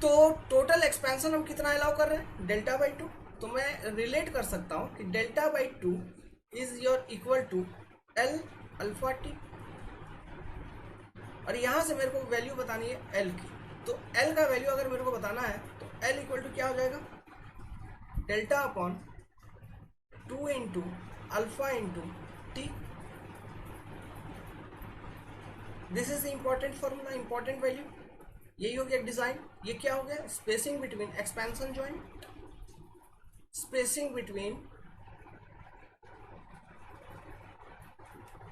तो टोटल एक्सपेंशन हम कितना अलाउ कर रहे हैं, डेल्टा बाई टू। तो मैं रिलेट कर सकता हूं कि delta by two is your equal to L alpha T, और यहां से मेरे को वैल्यू बतानी है एल की। तो एल का वैल्यू अगर मेरे को बताना है तो एल इक्वल टू क्या हो जाएगा, delta upon two into alpha into T. This is the important formula, important value. यही हो गया डिजाइन। ये क्या हो गया, spacing between expansion joint, spacing between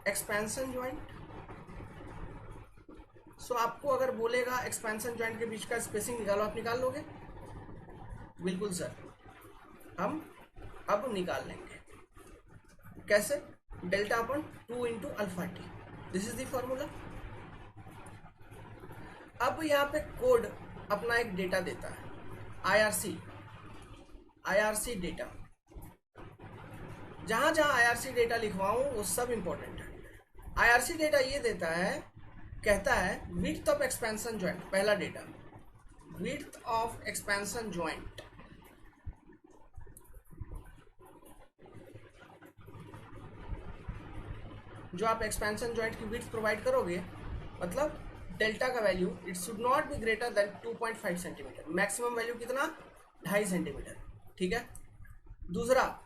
expansion joint. So आपको अगर बोलेगा एक्सपेंशन जॉइंट के बीच का स्पेसिंग निकालो, आप निकाल लोगे? बिल्कुल सर, हम अब निकाल लेंगे। कैसे, delta upon two into alpha T, this is the formula. अब यहाँ पे कोड अपना एक डेटा देता है, आईआरसी डेटा। जहां जहां आईआरसी डेटा लिखवाऊं वो सब इंपॉर्टेंट है। आईआरसी डेटा ये देता है, कहता है विड्थ ऑफ एक्सपेंशन जॉइंट, पहला data width of expansion joint. जो आप एक्सपेंशन जॉइंट की विड्थ प्रोवाइड करोगे, मतलब डेल्टा का value it should not be greater than 2.5 centimetre. Maximum value कितना, 2.5 सेंटीमीटर। ठीक है। दूसरा,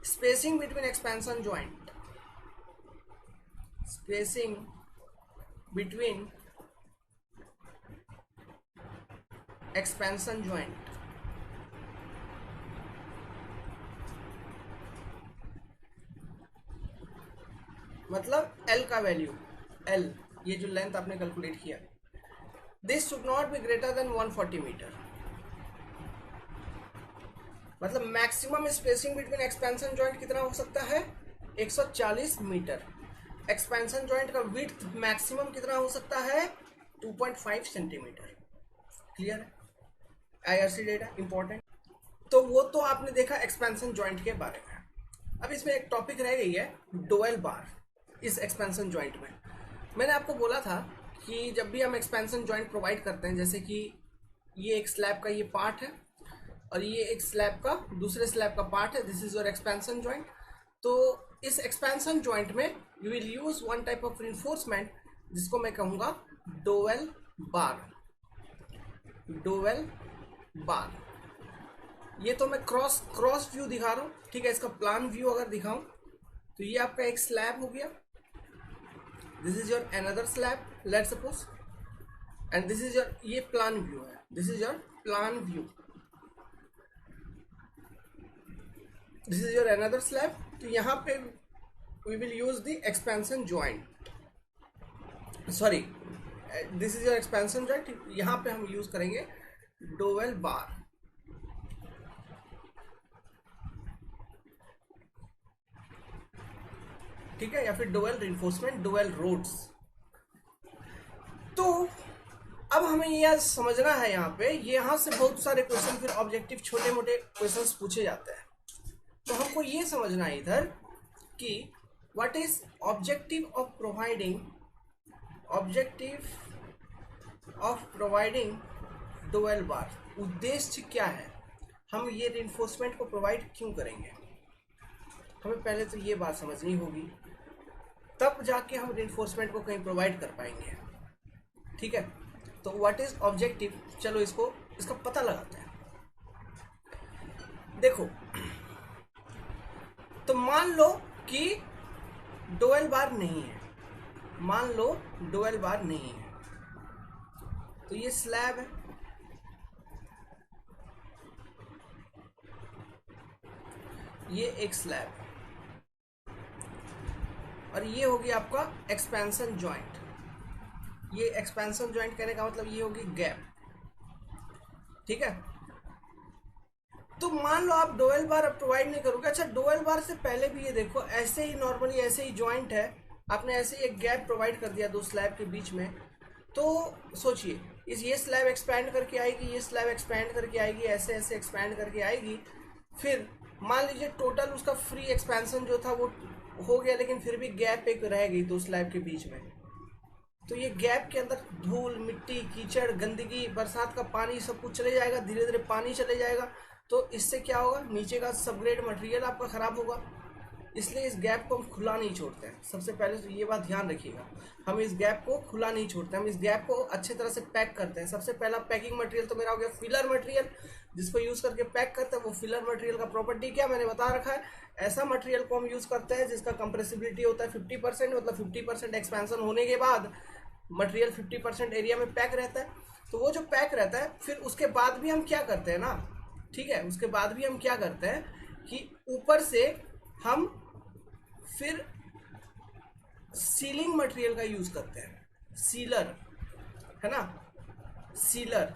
spacing between expansion joint, spacing between expansion joint, मतलब एल का वैल्यू, एल ये जो लेंथ आपने कैलकुलेट किया, this should not be greater than 140 metre. मतलब maximum spacing between expansion joint कितना हो सकता है, 140 मीटर। एक्सपेंशन जॉइंट का विड्थ मैक्सिमम कितना हो सकता है, 2.5 सेंटीमीटर। क्लियर है? IRC data important. तो वो तो आपने देखा एक्सपेंशन जॉइंट के बारे में। अब इसमें एक टॉपिक रह गई है, डोवेल बार। इस एक्सपेंशन जॉइंट में मैंने आपको बोला था कि जब भी हम एक्सपेंशन जॉइंट प्रोवाइड करते हैं, जैसे कि ये एक स्लैब का ये पार्ट है और ये एक स्लैब का दूसरे स्लैब का पार्ट है, this is your expansion joint. तो इस एक्सपेंशन जॉइंट में you will use one type of reinforcement जिसको मैं कहूंगा डोवेल बार। डोवेल बार, ये तो मैं क्रॉस व्यू दिखा रहा हूँ। ठीक है, इसका प्लान व्यू अगर दिखाऊं तो ये आपका एक स्लैब हो गया, this is your another slab let suppose, and this is your, ये प्लान व्यू है, this is your plan view, this is your another slab. तो यहाँ पे we will use the expansion joint, sorry this is your expansion joint, यहाँ पे हम use करेंगे dowel बार। ठीक है, या फिर डोवेल रिइंफोर्समेंट, डोवेल रोड्स। तो अब हमें यह समझना है यहाँ पे, यहाँ से बहुत सारे क्वेश्चन फिर ऑब्जेक्टिव छोटे मोटे क्वेश्चंस पूछे जाते हैं। तो हमको ये समझना है इधर कि what is objective of providing dowel bar. उद्देश्य क्या है, हम ये रिइंफोर्समेंट को प्रोवाइड क्यों करेंगे, हमें पहले तो ये बात समझनी होगी, तब जाके हम रिइंफोर्समेंट को कहीं प्रोवाइड कर पाएंगे। ठीक है, तो व्हाट इज ऑब्जेक्टिव, चलो इसका पता लगाते हैं। देखो, तो मान लो कि डोवेल बार नहीं है, मान लो डोवेल बार नहीं है, तो ये स्लैब है, ये एक स्लैब, और ये होगी आपका एक्सपेंशन जॉइंट। ये एक्सपेंशन जॉइंट कहने का मतलब ये होगी गैप। ठीक है, तो मान लो आप डोवेल बार अब प्रोवाइड नहीं करोगे। अच्छा, डोवेल बार से पहले भी ये देखो, ऐसे ही नॉर्मली ऐसे ही जॉइंट है, आपने ऐसे ही एक गैप प्रोवाइड कर दिया दो स्लैब के बीच में। तो सोचिए, ये स्लैब एक्सपैंड करके आएगी, ये स्लैब एक्सपैंड करके आएगी, ऐसे ऐसे एक्सपैंड करके आएगी। फिर मान लीजिए टोटल उसका फ्री एक्सपेंशन जो था वो हो गया, लेकिन फिर भी गैप एक रह गई दो स्लैब के बीच में। तो ये गैप के अंदर धूल, मिट्टी, कीचड़, गंदगी, बरसात का पानी सब कुछ चले जाएगा, धीरे धीरे पानी चले जाएगा। तो इससे क्या होगा, नीचे का सबग्रेड मटेरियल आपका ख़राब होगा। इसलिए इस गैप को हम खुला नहीं छोड़ते हैं। सबसे पहले तो ये बात ध्यान रखिएगा, हम इस गैप को खुला नहीं छोड़ते, हम इस गैप को अच्छे तरह से पैक करते हैं। सबसे पहला पैकिंग मटेरियल तो मेरा हो गया फिलर मटेरियल, जिसको यूज़ करके पैक करते हैं। वो फिलर मटेरियल का प्रॉपर्टी क्या मैंने बता रखा है, ऐसा मटेरियल को हम यूज़ करते हैं जिसका कंप्रेसिबिलिटी होता है 50%, मतलब 50% एक्सपेंशन होने के बाद मटेरियल 50% एरिया में पैक रहता है। तो वो जो पैक रहता है, फिर उसके बाद भी हम क्या करते हैं ना, ठीक है, उसके बाद भी हम क्या करते हैं कि ऊपर से हम फिर सीलिंग मटेरियल का यूज करते हैं, सीलर, है ना, सीलर,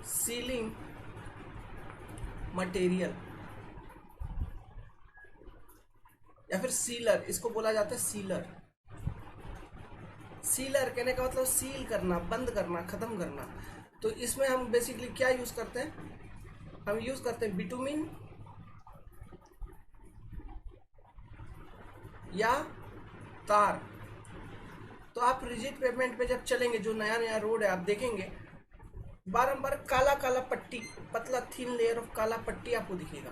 सीलिंग मटेरियल या फिर सीलर, इसको बोला जाता है सीलर। सीलर कहने का मतलब सील करना, बंद करना, खत्म करना। तो इसमें हम बेसिकली क्या यूज करते हैं, हम यूज करते हैं बिटुमिन या तार। तो आप रिजिड पेवमेंट पे जब चलेंगे, जो नया नया रोड है, आप देखेंगे बारंबार काला काला पट्टी, पतला थीन लेयर ऑफ काला पट्टी आपको दिखेगा,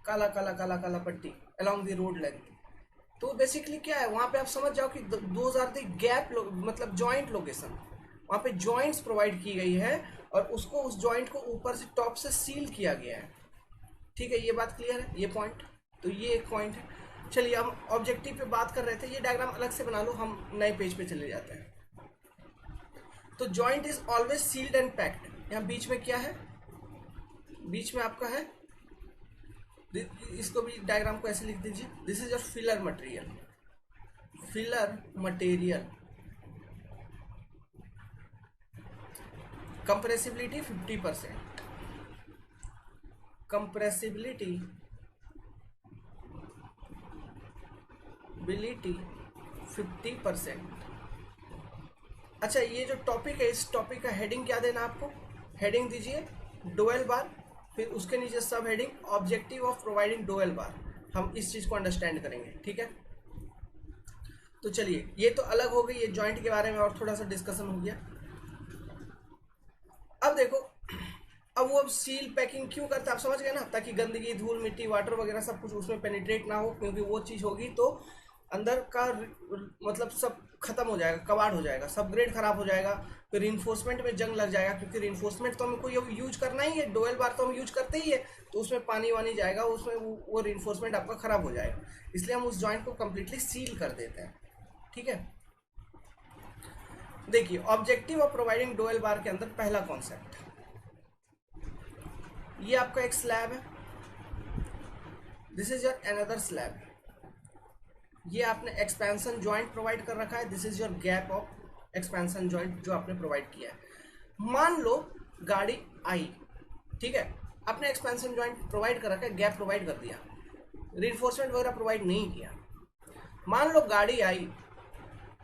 काला काला काला काला पट्टी अलोंग द रोड लेंथ। तो बेसिकली क्या है, वहां पे आप समझ जाओ कि 2000 गैप मतलब जॉइंट लोकेशन, वहां पे जॉइंट्स प्रोवाइड की गई है और उसको, उस जॉइंट को ऊपर से टॉप से सील किया गया है। ठीक है, ये बात क्लियर है, ये पॉइंट। तो ये एक पॉइंट है। चलिए, हम ऑब्जेक्टिव पे बात कर रहे थे, ये डायग्राम अलग से बना लो, हम नए पेज पे चले जाते हैं। तो joint is always sealed and packed. यहाँ बीच में क्या है, बीच में आपका है, इसको भी डायग्राम को ऐसे लिख दीजिए, this is your filler material, filler material, compressibility 50%, compressibility 50%। अच्छा, ये जो टॉपिक है, इस टॉपिक का हेडिंग क्या देना आपको, हेडिंग दीजिए डोएल बार, फिर उसके नीचे सब heading objective of providing dowel bar. हम इस चीज को अंडरस्टैंड करेंगे, ठीक है। तो चलिए, ये तो अलग हो गई, ये जॉइंट के बारे में और थोड़ा सा डिस्कशन हो गया। अब देखो, अब वो सील पैकिंग क्यों करता है, आप समझ गए ना, ताकि गंदगी, धूल, मिट्टी, वाटर वगैरह सब कुछ उसमें पेनिट्रेट ना हो, क्योंकि वो चीज होगी तो अंदर का मतलब सब खत्म हो जाएगा, कबाड़ हो जाएगा, सब ग्रेड खराब हो जाएगा, फिर रिइंफोर्समेंट में जंग लग जाएगा, क्योंकि रिइंफोर्समेंट तो हमको यूज करना ही है, डोएल बार तो हम यूज करते ही है, तो उसमें पानी वानी जाएगा, उसमें वो रिइंफोर्समेंट आपका खराब हो जाएगा। इसलिए हम उस जॉइंट को कंप्लीटली सील कर देते हैं, ठीक है। देखिए, ऑब्जेक्टिव ऑफ प्रोवाइडिंग डोएल बार के अंदर पहला कॉन्सेप्ट, ये आपका एक स्लैब है, this is your another slab, ये आपने एक्सपेंशन जॉइंट प्रोवाइड कर रखा है, this is your gap of expansion joint जो आपने प्रोवाइड किया है। मान लो गाड़ी आई, ठीक है, आपने एक्सपेंशन जॉइंट प्रोवाइड कर रखा है, गैप प्रोवाइड कर दिया, रिइंफोर्समेंट वगैरह प्रोवाइड नहीं किया। मान लो गाड़ी आई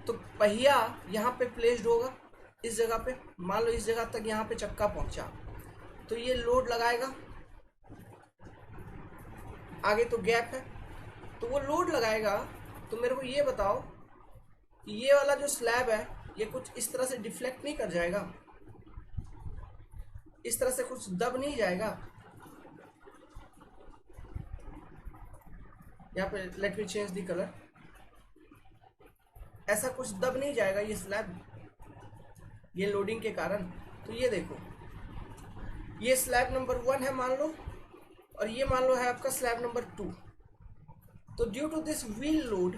तो पहिया यहाँ पे प्लेस्ड होगा, इस जगह पे, मान लो इस जगह तक यहाँ पे चक्का पहुंचा, तो ये लोड लगाएगा, आगे तो गैप है, तो वो लोड लगाएगा। तो मेरे को ये बताओ, ये वाला जो स्लैब है, ये कुछ इस तरह से डिफ्लेक्ट नहीं कर जाएगा, इस तरह से कुछ दब नहीं जाएगा, यहाँ पे let me change the colour, ऐसा कुछ दब नहीं जाएगा ये स्लैब, ये लोडिंग के कारण। तो ये देखो, ये स्लैब नंबर 1 है मान लो, और ये मान लो है आपका स्लैब नंबर 2। तो due to this wheel load,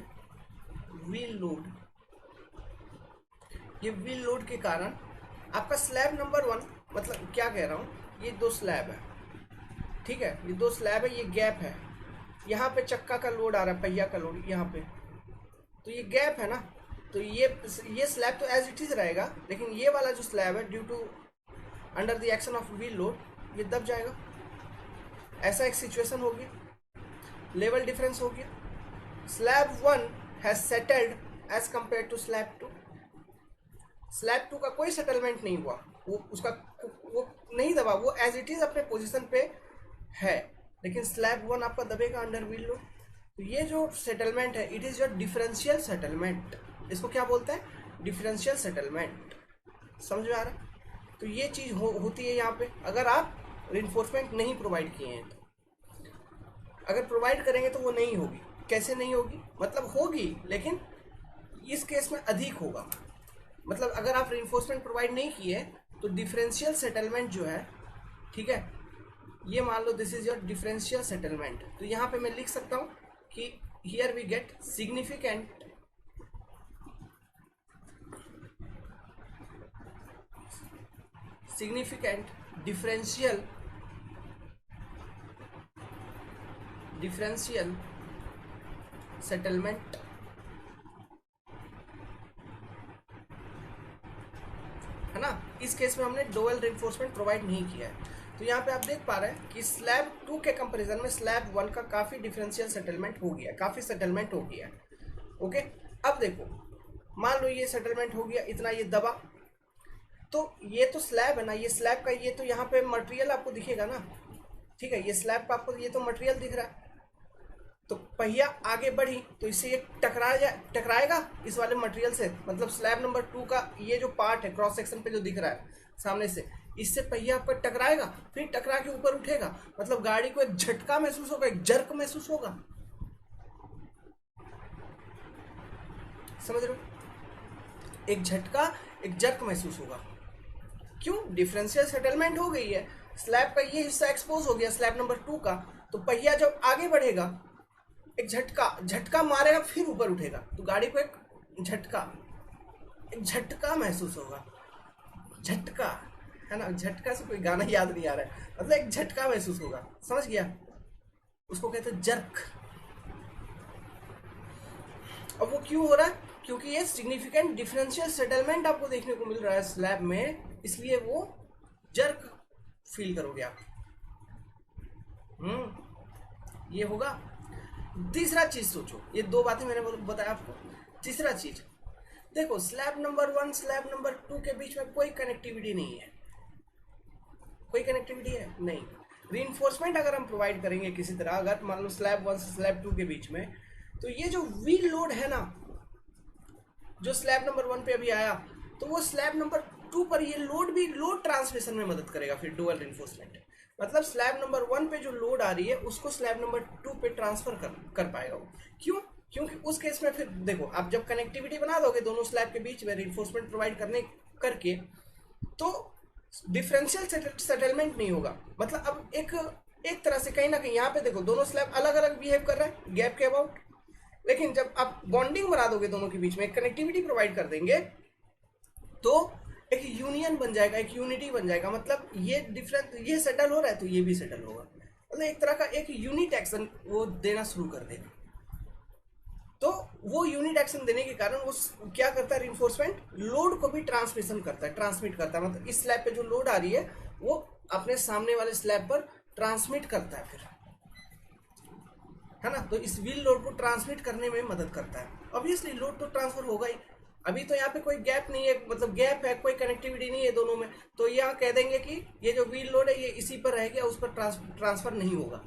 ये व्हील लोड के कारण आपका स्लैब नंबर 1, मतलब क्या कह रहा हूँ, ये 2 स्लैब है, ठीक है, ये 2 स्लैब है, ये गैप है, यहाँ पे चक्का का लोड आ रहा है, पहिया का लोड यहाँ पे, तो ये गैप है ना, तो ये स्लैब तो एज इट इज रहेगा, लेकिन ये वाला जो स्लैब है, due to under the action of wheel load, ये दब जाएगा। ऐसा एक सिचुएशन होगी, लेवल डिफरेंस हो गया, slab 1 has settled as compare to slab 2। Slab 2 का कोई सेटलमेंट नहीं हुआ, वो नहीं दबा, वो एज इट इज अपने पोजीशन पे है, लेकिन स्लैब 1 आपका दबेगा अंडर व्हील लोड। तो ये जो सेटलमेंट है, it is your differential settlement, इसको क्या बोलते हैं, डिफरेंशियल सेटलमेंट। समझ में आ रहा है? तो ये चीज होती है यहाँ पे, अगर आप रिइंफोर्समेंट नहीं प्रोवाइड किए हैं तो। अगर प्रोवाइड करेंगे तो वो नहीं होगी। कैसे नहीं होगी? मतलब होगी, लेकिन इस केस में अधिक होगा। मतलब अगर आप रिइंफोर्समेंट प्रोवाइड नहीं किए तो डिफरेंशियल सेटलमेंट जो है, ठीक है, ये मान लो this is your differential settlement, तो यहाँ पे मैं लिख सकता हूँ कि here we get significant differential settlement, है ना। इस केस में हमने डुअल रिइंफोर्समेंट प्रोवाइड नहीं किया है। तो यहाँ पे आप देख पा रहे हैं कि स्लैब 2 के कंपैरिजन में स्लैब 1 का काफी डिफरेंशियल सेटलमेंट हो गया, काफी सेटलमेंट हो गया। ओके, अब देखो, मान लो ये सेटलमेंट हो गया, इतना ये दबा, तो ये तो स्लैब है ना, ये स्लैब का ये तो यहाँ पे मटेरियल आपको दिखेगा ना, ठीक है, ये स्लैब का आपको ये तो मटेरियल दिख रहा है। तो पहिया आगे बढ़ी तो इससे ये टकराएगा इस वाले मटेरियल से, मतलब स्लैब नंबर 2 का ये जो पार्ट है क्रॉस सेक्शन पे जो दिख रहा है सामने से, इससे पहिया आपका टकराएगा, फिर टकरा के ऊपर उठेगा, मतलब गाड़ी को एक झटका महसूस होगा, एक जर्क महसूस होगा। समझ रहे हो? एक झटका, एक जर्क महसूस होगा। क्यों? डिफरेंशियल सेटलमेंट हो गई है, स्लैब का ये हिस्सा एक्सपोज हो गया स्लैब नंबर 2 का, तो पहिया जब आगे बढ़ेगा एक झटका मारेगा, फिर ऊपर उठेगा, तो गाड़ी को एक झटका महसूस होगा। झटका, है ना, झटका से कोई गाना याद नहीं आ रहा है, मतलब एक झटका महसूस होगा। समझ गया? उसको कहते हैं जर्क। अब वो क्यों हो रहा है? क्योंकि ये सिग्निफिकेंट डिफरेंशियल सेटलमेंट आपको देखने को मिल रहा है स्लैब में, इसलिए वो जर्क फील करोगे आप। ये होगा। तीसरा चीज सोचो, ये 2 बातें मैंने बताया आपको। तीसरा चीज देखो, स्लैब नंबर 1 स्लैब नंबर 2 के बीच में कोई कनेक्टिविटी नहीं है। कोई कनेक्टिविटी है नहीं। रीइंफोर्समेंट अगर हम प्रोवाइड करेंगे किसी तरह, अगर मान लो स्लैब 1 से स्लैब 2 के बीच में, तो ये जो व्हील लोड है ना, जो स्लैब नंबर 1 पे अभी आया, तो वो स्लैब नंबर 2 पर ये लोड भी लोड ट्रांसमिशन में मदद करेगा। फिर डुअल रिइंफोर्समेंट, मतलब स्लैब नंबर 1 पे जो लोड आ रही है उसको स्लैब नंबर 2 पे ट्रांसफर कर पाएगा वो। क्यों? क्योंकि उस केस में फिर देखो, आप जब कनेक्टिविटी बना दोगे दोनों स्लैब के बीच में रिइंफोर्समेंट प्रोवाइड करके, तो डिफरेंशियल सेटलमेंट नहीं होगा। मतलब अब एक तरह से कहीं ना कहीं यहाँ पे देखो, दोनों स्लैब अलग अलग बिहेव कर रहे हैं गैप के अबाउट, लेकिन जब आप बॉन्डिंग बना दोगे दोनों के बीच में, कनेक्टिविटी प्रोवाइड कर देंगे, तो एक यूनियन बन जाएगा, एक यूनिटी बन जाएगा। मतलब ये सेटल हो रहा है तो ये भी सेटल होगा, मतलब एक तरह का एक यूनिट एक्शन वो देना शुरू कर देगा। तो वो यूनिट एक्शन देने के कारण वो क्या करता है, रिइंफोर्समेंट लोड को भी ट्रांसमिट करता है। मतलब इस स्लैब पे जो लोड आ रही है वो अपने सामने वाले स्लैब पर ट्रांसमिट करता है फिर, है ना। तो इस व्हील लोड को ट्रांसमिट करने में मदद करता है। ऑब्वियसली लोड तो ट्रांसफर होगा ही। अभी तो यहाँ पे कोई गैप नहीं है, मतलब गैप है, कोई कनेक्टिविटी नहीं है दोनों में, तो यहाँ कह देंगे कि ये जो व्हील लोड है ये इसी पर रह गया, उस पर ट्रांसफर नहीं होगा।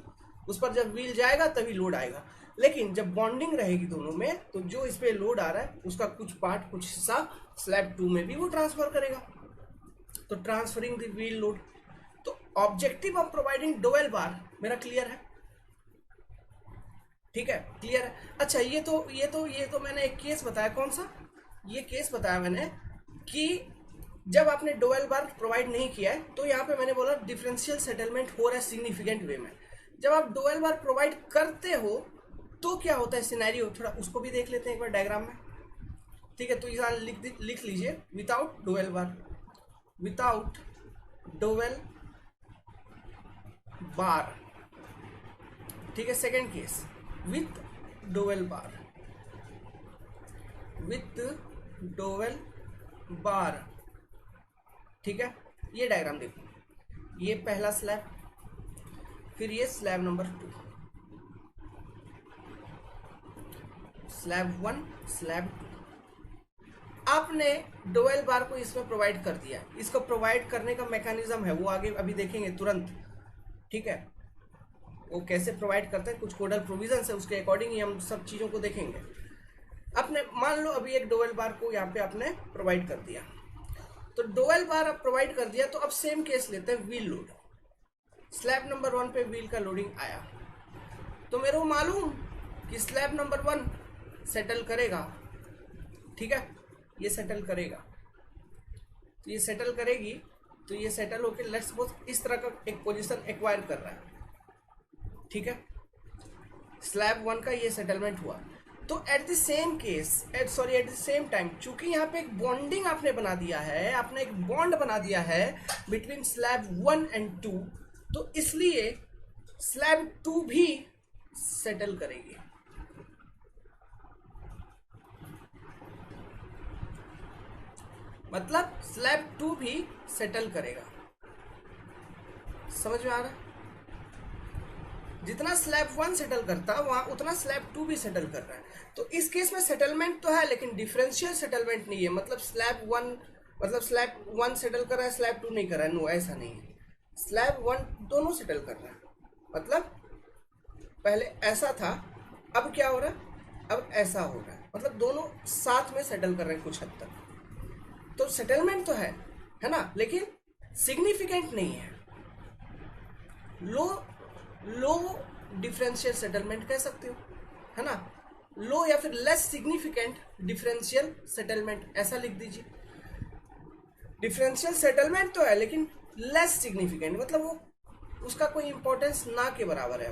उस पर जब व्हील जाएगा तभी लोड आएगा। लेकिन जब बॉन्डिंग रहेगी दोनों में, तो जो इस पे लोड आ रहा है उसका कुछ पार्ट, कुछ हिस्सा स्लैब 2 में भी वो ट्रांसफर करेगा। तो ट्रांसफरिंग द व्हील लोड। तो ऑब्जेक्टिव ऑफ प्रोवाइडिंग डुअल बार मेरा क्लियर है? ठीक है, क्लियर है। अच्छा, ये तो मैंने एक केस बताया। कौन सा? ये केस बताया मैंने कि जब आपने डुअल बार प्रोवाइड नहीं किया है, तो यहाँ पे मैंने बोला डिफरेंशियल सेटलमेंट हो रहा है सिग्निफिकेंट वे में। जब आप डुअल बार प्रोवाइड करते हो तो क्या होता है सिनेरियो, थोड़ा उसको भी देख लेते हैं एक बार डायग्राम में। ठीक है, तो यहाँ लिख लीजिए without dual bar, without dual bar. ठीक है, second case with dual bar, with dual bar. ठीक है, ये डायग्राम देखो, ये पहला स्लैब, फिर ये स्लैब नंबर 2, स्लैब 1 स्लैब 2। आपने डुअल बार को इसमें प्रोवाइड कर दिया। इसको प्रोवाइड करने का मैकेनिज्म है वो आगे अभी देखेंगे तुरंत। ठीक है, वो कैसे प्रोवाइड करते हैं, कुछ कोडल प्रोविजन है, उसके अकॉर्डिंग ही हम सब चीज़ों को देखेंगे। आपने मान लो अभी एक डोवेल बार को यहाँ पे आपने प्रोवाइड कर दिया, तो डोवेल बार अब प्रोवाइड कर दिया, तो अब सेम केस लेते हैं व्हील लोड। स्लैब नंबर 1 पे व्हील का लोडिंग आया, तो मेरे को मालूम कि स्लैब नंबर 1 सेटल करेगा, ठीक है, ये सेटल करेगा, तो ये सेटल करेगी, तो ये सेटल होके लेट्स सपोज इस तरह का एक पोजीशन एक्वायर कर रहा है, ठीक है, स्लैब 1 का ये सेटलमेंट हुआ। तो at the same case at the same time, चूंकि यहाँ पे एक बॉन्डिंग आपने बना दिया है, आपने एक बॉन्ड बना दिया है बिटवीन स्लैब 1 एंड 2, तो इसलिए स्लैब 2 भी सेटल करेगी। मतलब स्लैब 2 भी सेटल करेगा। समझ में आ रहा है? जितना स्लैब 1 सेटल करता वहां उतना स्लैब 2 भी सेटल कर रहा है। तो इस केस में सेटलमेंट तो है लेकिन डिफरेंशियल सेटलमेंट नहीं है। मतलब स्लैब 1 सेटल कर रहा है, स्लैब 2 नहीं कर रहा है। नो, ऐसा नहीं है। स्लैब 1 दोनों सेटल कर रहा है। मतलब पहले ऐसा था, अब क्या हो रहा है, अब ऐसा हो रहा है। मतलब दोनों साथ में सेटल कर रहे हैं कुछ हद तक। तो सेटलमेंट तो है ना, लेकिन सिग्निफिकेंट नहीं है। लो डिफरेंशियल सेटलमेंट कह सकते हो, है ना। लो या फिर लेस सिग्निफिकेंट डिफरेंशियल सेटलमेंट, ऐसा लिख दीजिए। डिफरेंशियल सेटलमेंट तो है लेकिन लेस सिग्निफिकेंट, मतलब वो उसका कोई इंपॉर्टेंस ना के बराबर है।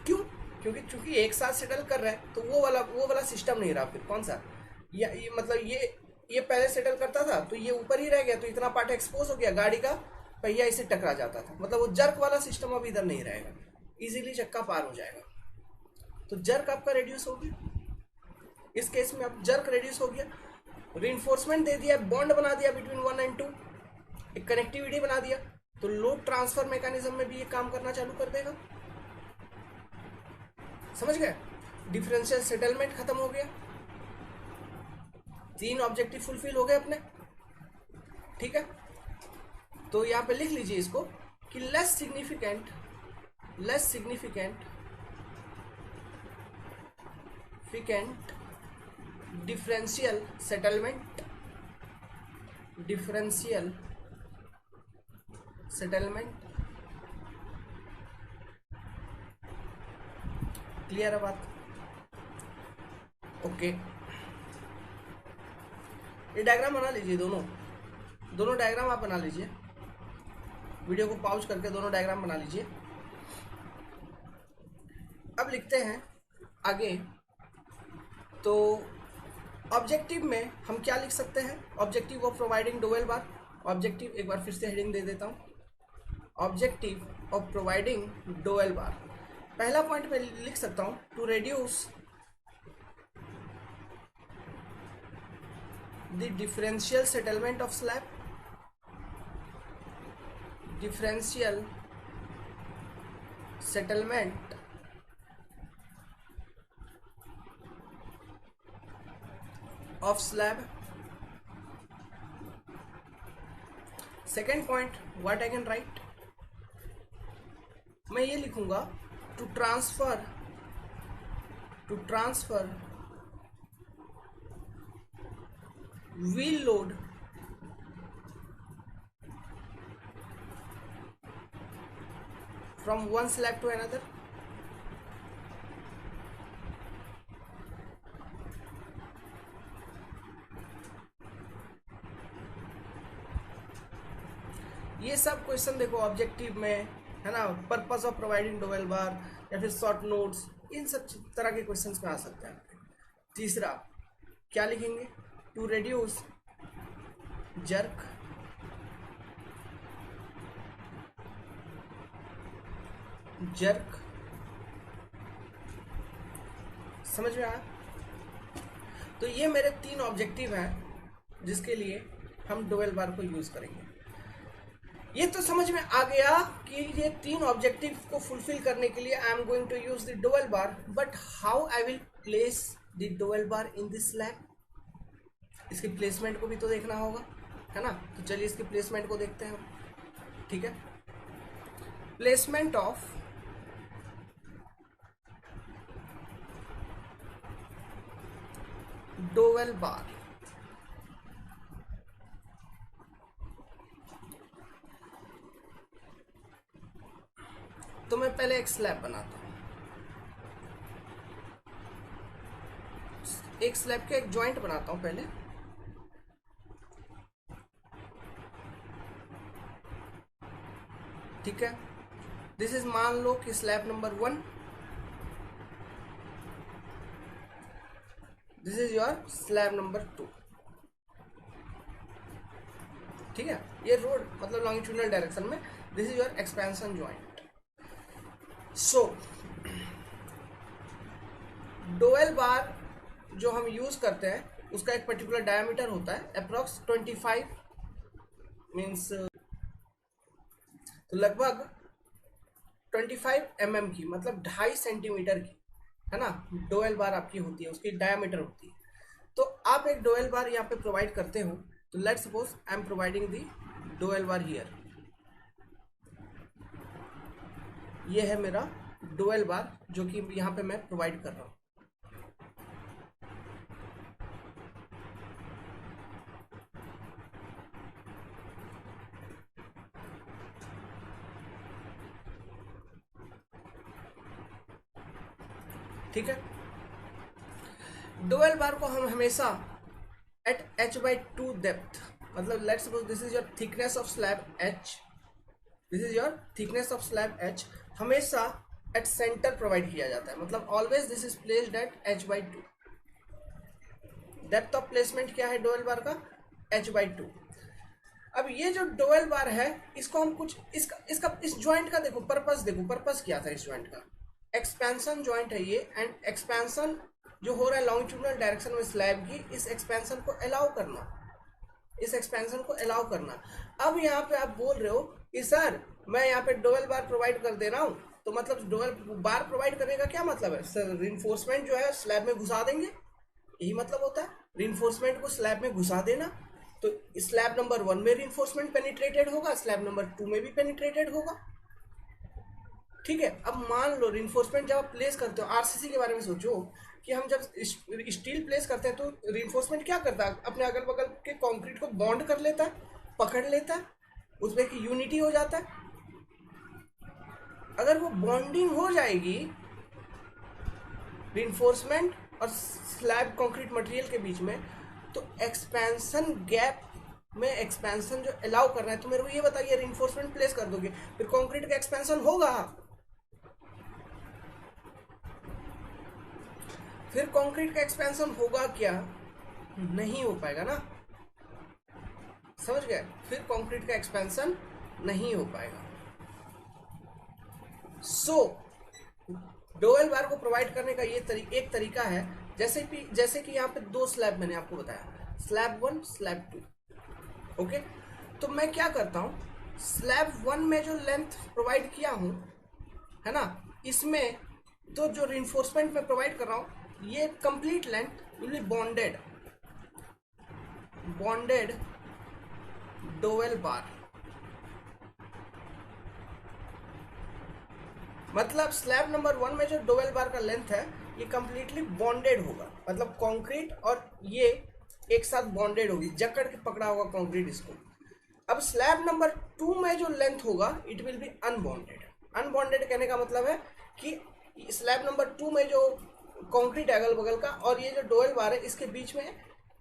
क्यों? क्योंकि चूंकि एक साथ सेटल कर रहा है तो वो वाला सिस्टम नहीं रहा। फिर कौन सा, ये मतलब ये पहले सेटल करता था तो ये ऊपर ही रह गया, तो इतना पार्ट एक्सपोज हो गया, गाड़ी का पहिया इसे टकरा जाता था। मतलब वो जर्क वाला सिस्टम अब इधर नहीं रहेगा, इजीली चक्का पार हो जाएगा। तो जर्क आपका रेड्यूस हो गया। इस केस में अब जर्क रेड्यूस हो गया, रीइंफोर्समेंट दे दिया, बॉन्ड बना दिया बिटवीन 1 एंड 2, एक कनेक्टिविटी बना दिया, तो लोड ट्रांसफर मैकेनिज्म में भी ये काम करना चालू कर देगा। समझ गए? डिफरेंशियल सेटलमेंट खत्म हो गया, 3 ऑब्जेक्टिव फुलफिल हो गए अपने, ठीक है। तो यहां पे लिख लीजिए इसको कि less significant differential settlement clear है बात? ओके, ये डायग्राम बना लीजिए, दोनों डायग्राम आप बना लीजिए। वीडियो को पॉज करके दोनों डायग्राम बना लीजिए। अब लिखते हैं आगे। तो ऑब्जेक्टिव में हम क्या लिख सकते हैं? Objective of providing dual bar. Objective एक बार फिर से हेडिंग दे देता हूं, objective of providing dual bar. पहला पॉइंट में लिख सकता हूं, to reduce the differential settlement of slab, differential settlement of slab. Second point, what I can write, मैं ये लिखूंगा to transfer wheel load from one slab to another। ये सब क्वेश्चन देखो ऑब्जेक्टिव में, है ना, पर्पस ऑफ प्रोवाइडिंग डुअल बार या फिर शॉर्ट नोट्स, इन सब तरह के क्वेश्चंस में आ सकते हैं। तीसरा क्या लिखेंगे? टू रेड्यूस जर्क समझ में आया? तो ये मेरे 3 ऑब्जेक्टिव हैं जिसके लिए हम डुअल बार को यूज करेंगे। ये तो समझ में आ गया कि ये 3 ऑब्जेक्टिव को फुलफिल करने के लिए I am going to use the dual bar, but how I will place the dual bar in this slab. इसकी प्लेसमेंट को भी तो देखना होगा, है ना। तो चलिए इसकी प्लेसमेंट को देखते हैं हम, ठीक है। प्लेसमेंट ऑफ डोवेल बार। तो मैं पहले एक स्लैब बनाता हूं, एक स्लैब के एक जॉइंट बनाता हूं पहले। ठीक है, दिस इज, मान लो कि slab number 1, this is your slab number 2। ठीक है, ये रोड मतलब लॉन्गिट्यूडनल डायरेक्शन में this is your expansion joint. So dowel bar जो हम यूज करते हैं उसका एक पर्टिकुलर डायमीटर होता है अप्रॉक्स 25 मीन्स, तो लगभग 25 mm की, मतलब 2.5 सेंटीमीटर की, है ना, डोवेल बार आपकी होती है, उसकी डायमीटर होती है। तो आप एक डोवेल बार यहाँ पे प्रोवाइड करते हो, तो let suppose I am providing the dowel bar here. ये है मेरा डोवेल बार जो कि यहाँ पे मैं प्रोवाइड कर रहा हूँ। ठीक है, डोवेल बार को हम हमेशा एट h/2 डेप्थ, मतलब let's suppose this is your thickness of slab h, this is your thickness of slab h, हमेशा एट सेंटर प्रोवाइड किया जाता है, मतलब always this is placed at h/2। Depth of placement क्या है dowel बार का, h/2। अब ये जो डोवेल बार है इसको हम कुछ इस ज्वाइंट का देखो पर्पस, देखो पर्पस क्या था इस ज्वाइंट का, एक्सपेंशन ज्वाइंट है ये, एंड एक्सपेंशन जो हो रहा है लॉन्गिट्यूडनल डायरेक्शन में स्लैब की, इस एक्सपेंशन को अलाउ करना, इस एक्सपेंशन को अलाउ करना। अब यहाँ पे आप बोल रहे हो कि सर मैं यहाँ पे डोवेल बार प्रोवाइड कर दे रहा हूँ, तो मतलब डोवेल बार प्रोवाइड करने का क्या मतलब है सर, रिइंफोर्समेंट जो है स्लैब में घुसा देंगे, यही मतलब होता है रिइंफोर्समेंट को स्लैब में घुसा देना। तो स्लैब नंबर 1 में रिइंफोर्समेंट पेनिट्रेटेड होगा, स्लैब नंबर 2 में भी पेनिट्रेटेड होगा। ठीक है, अब मान लो रिइंफोर्समेंट जब आप प्लेस करते हो, आरसीसी के बारे में सोचो कि हम जब स्टील प्लेस करते हैं तो रिइंफोर्समेंट क्या करता है, अपने अगल बगल के कंक्रीट को बॉन्ड कर लेता है, पकड़ लेता है, उसमें की यूनिटी हो जाता है। अगर वो बॉन्डिंग हो जाएगी रिइंफोर्समेंट और स्लैब कंक्रीट मटेरियल के बीच में, तो एक्सपेंशन गैप में एक्सपेंशन जो अलाउ करना है, तो मेरे को ये बताइए रिइंफोर्समेंट प्लेस कर दोगे फिर कंक्रीट का एक्सपेंशन होगा, फिर कंक्रीट का एक्सपेंशन होगा क्या, नहीं हो पाएगा ना, समझ गए, फिर कंक्रीट का एक्सपेंशन नहीं हो पाएगा। सो डोवेल बार को प्रोवाइड करने का ये एक तरीका है, जैसे कि यहाँ पे 2 स्लैब मैंने आपको बताया, स्लैब 1 स्लैब 2। ओके, तो मैं क्या करता हूँ, स्लैब 1 में जो लेंथ प्रोवाइड किया हूँ, है ना, इसमें तो जो रिइंफोर्समेंट में प्रोवाइड कर रहा हूँ, ये complete length will be bonded dowel bar. मतलब स्लैब नंबर 1 में जो डोवेल बार का लेंथ है ये कंप्लीटली बॉन्डेड होगा, मतलब कंक्रीट और ये एक साथ बॉन्डेड होगी, जकड़ के पकड़ा होगा कंक्रीट इसको। अब स्लैब नंबर 2 में जो लेंथ होगा it will B unbonded. Unbonded कहने का मतलब है कि स्लैब नंबर 2 में जो कंक्रीट है अगल बगल का और ये जो डोवेल बार है इसके बीच में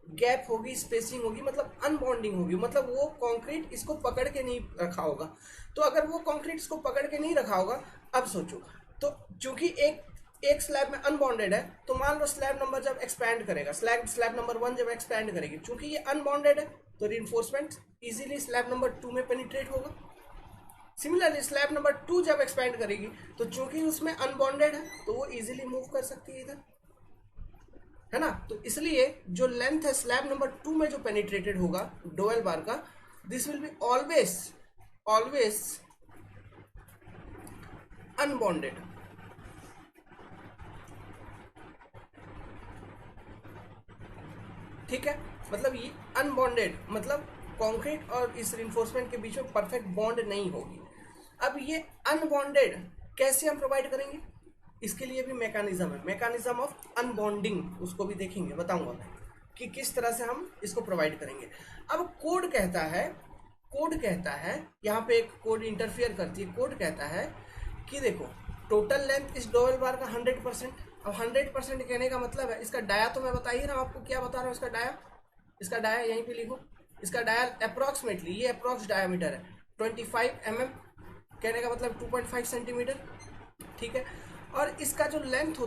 गैप होगी, स्पेसिंग होगी, मतलब अनबॉन्डिंग होगी, मतलब वो कंक्रीट इसको पकड़ के नहीं रखा होगा। तो अगर वो कंक्रीट इसको पकड़ के नहीं रखा होगा, अब सोचो, तो चूंकि एक स्लैब में अनबॉन्डेड है, तो मान लो स्लैब नंबर जब एक्सपैंड करेगा, स्लैब नंबर 1 जब एक्सपैंड करेगी, चूंकि ये अनबॉन्डेड है तो रिइंफोर्समेंट इजीली स्लैब नंबर 2 में पेनिट्रेट होगा। सिमिलरली स्लैब नंबर 2 जब एक्सपैंड करेगी तो चूंकि उसमें अनबॉन्डेड है तो वो इजीली मूव कर सकती है इधर, है ना। तो इसलिए जो लेंथ है स्लैब नंबर 2 में जो पेनिट्रेटेड होगा डोवेल बार का, this will be always unbonded. ठीक है, मतलब ये अनबॉन्डेड मतलब कंक्रीट और इस रिइंफोर्समेंट के बीच में परफेक्ट बॉन्ड नहीं होगी। अब ये अनबॉन्डेड कैसे हम प्रोवाइड करेंगे, इसके लिए भी मैकेनिज्म है, मैकेनिज्म ऑफ अनबॉन्डिंग, उसको भी देखेंगे, बताऊंगा मैं। कि किस तरह से हम इसको प्रोवाइड करेंगे। अब कोड कहता है यहाँ पे एक कोड इंटरफियर करती है। कोड कहता है कि देखो टोटल लेंथ इस डोवेल बार का 100%। अब 100% कहने का मतलब है, इसका डाया तो मैं बता ही रहा हूँ आपको, क्या बता रहा हूँ इसका डाया यहीं पे लिखो। इसका डाया अप्रोक्सीमेटली, ये अप्रोक्स डायामीटर है 25 mm, कहने का मतलब 2.5 सेंटीमीटर, ठीक है। और इसका जो लेंथ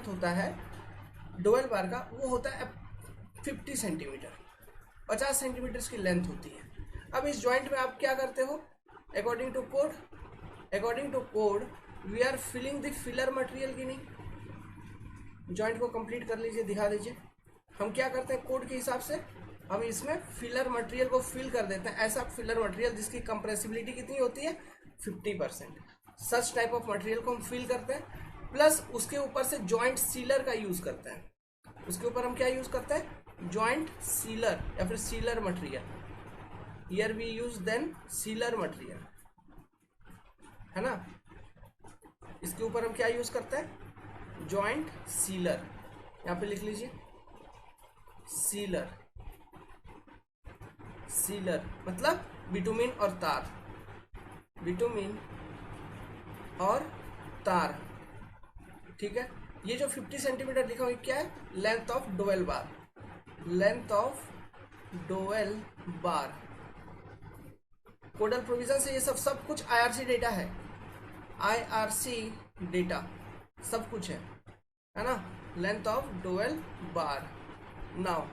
होता है डोवेल बार का, वो होता है 50 सेंटीमीटर, 50 सेंटीमीटर की लेंथ होती है। अब इस जॉइंट में आप क्या करते हो, according to code we are filling the filler material की नहीं। जॉइंट को कंप्लीट कर लीजिए, दिखा दीजिए। हम क्या करते हैं कोड के हिसाब से, हम इसमें फिलर मटेरियल को फिल कर देते हैं। ऐसा फिलर मटेरियल जिसकी कंप्रेसिबिलिटी कितनी होती है 50%, सच टाइप ऑफ मटेरियल को हम फिल करते हैं। प्लस उसके ऊपर से जॉइंट सीलर का यूज करते हैं। उसके ऊपर हम क्या यूज करते हैं, जॉइंट सीलर या फिर sealer material. Here we use then sealer material, है ना। इसके ऊपर हम क्या यूज करते हैं, जॉइंट सीलर। यहां पे लिख लीजिए सीलर मतलब बिटुमिन और तार, ठीक है। ये जो 50 सेंटीमीटर लिखा हुआ क्या है, length of dowel bar. Codal provision से ये सब कुछ IRC डेटा सब कुछ है ना। Length of dowel bar. Now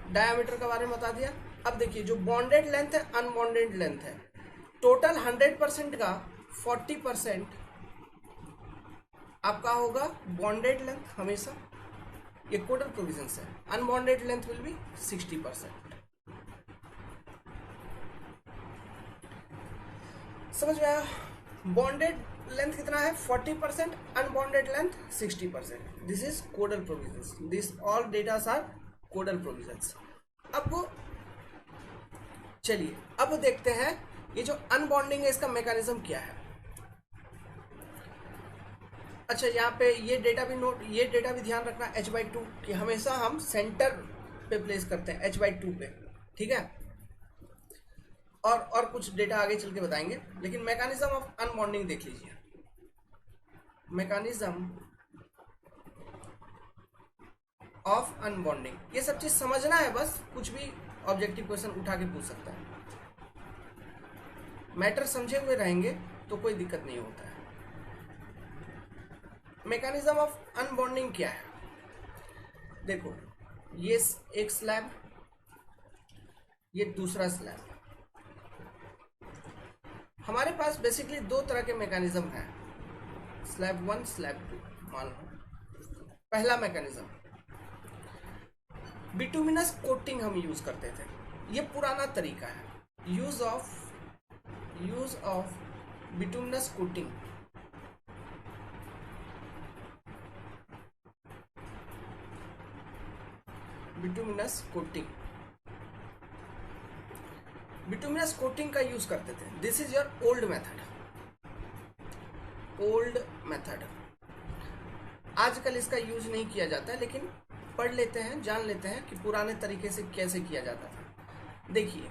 diameter के बारे में बता दिया। अब देखिए जो बॉन्डेड लेंथ है, अनबॉन्डेड लेंथ है। टोटल 100% का 40% आपका होगा बॉन्डेड लेंथ हमेशा, ये कोडल प्रोविजन है। Unbonded length will be 60%। समझ में आया। बॉन्डेड लेंथ कितना है 40%, unbonded length 60%। This is codal provisions, this all datas are codal provisions. अब चलिए अब देखते हैं ये जो अनबॉन्डिंग है इसका मैकेनिज्म क्या है। अच्छा यहाँ पे ये डेटा भी ध्यान रखना h/2 कि हमेशा हम सेंटर पे प्लेस करते हैं h/2 पे, ठीक है। और कुछ डेटा आगे चल के बताएंगे, लेकिन मैकेनिज्म ऑफ अनबॉन्डिंग देख लीजिए। मैकेनिज्म ऑफ अनबॉन्डिंग, ये सब चीज समझना है बस, कुछ भी ऑब्जेक्टिव क्वेश्चन उठा के पूछ सकता है। मैटर समझे हुए रहेंगे तो कोई दिक्कत नहीं होता है। मैकेनिज्म ऑफ अनबॉन्डिंग क्या है, देखो ये एक स्लैब, ये दूसरा स्लैब। हमारे पास बेसिकली दो तरह के मैकेनिज्म हैं, स्लैब 1 स्लैब 2 मान लो। पहला मैकेनिज्म बिटुमिनस कोटिंग हम यूज करते थे, ये पुराना तरीका है। Use of bituminous coating. Bituminous coating का यूज करते थे। This is your old method. आजकल इसका यूज नहीं किया जाता है, लेकिन पढ़ लेते हैं, जान लेते हैं कि पुराने तरीके से कैसे किया जाता था। देखिए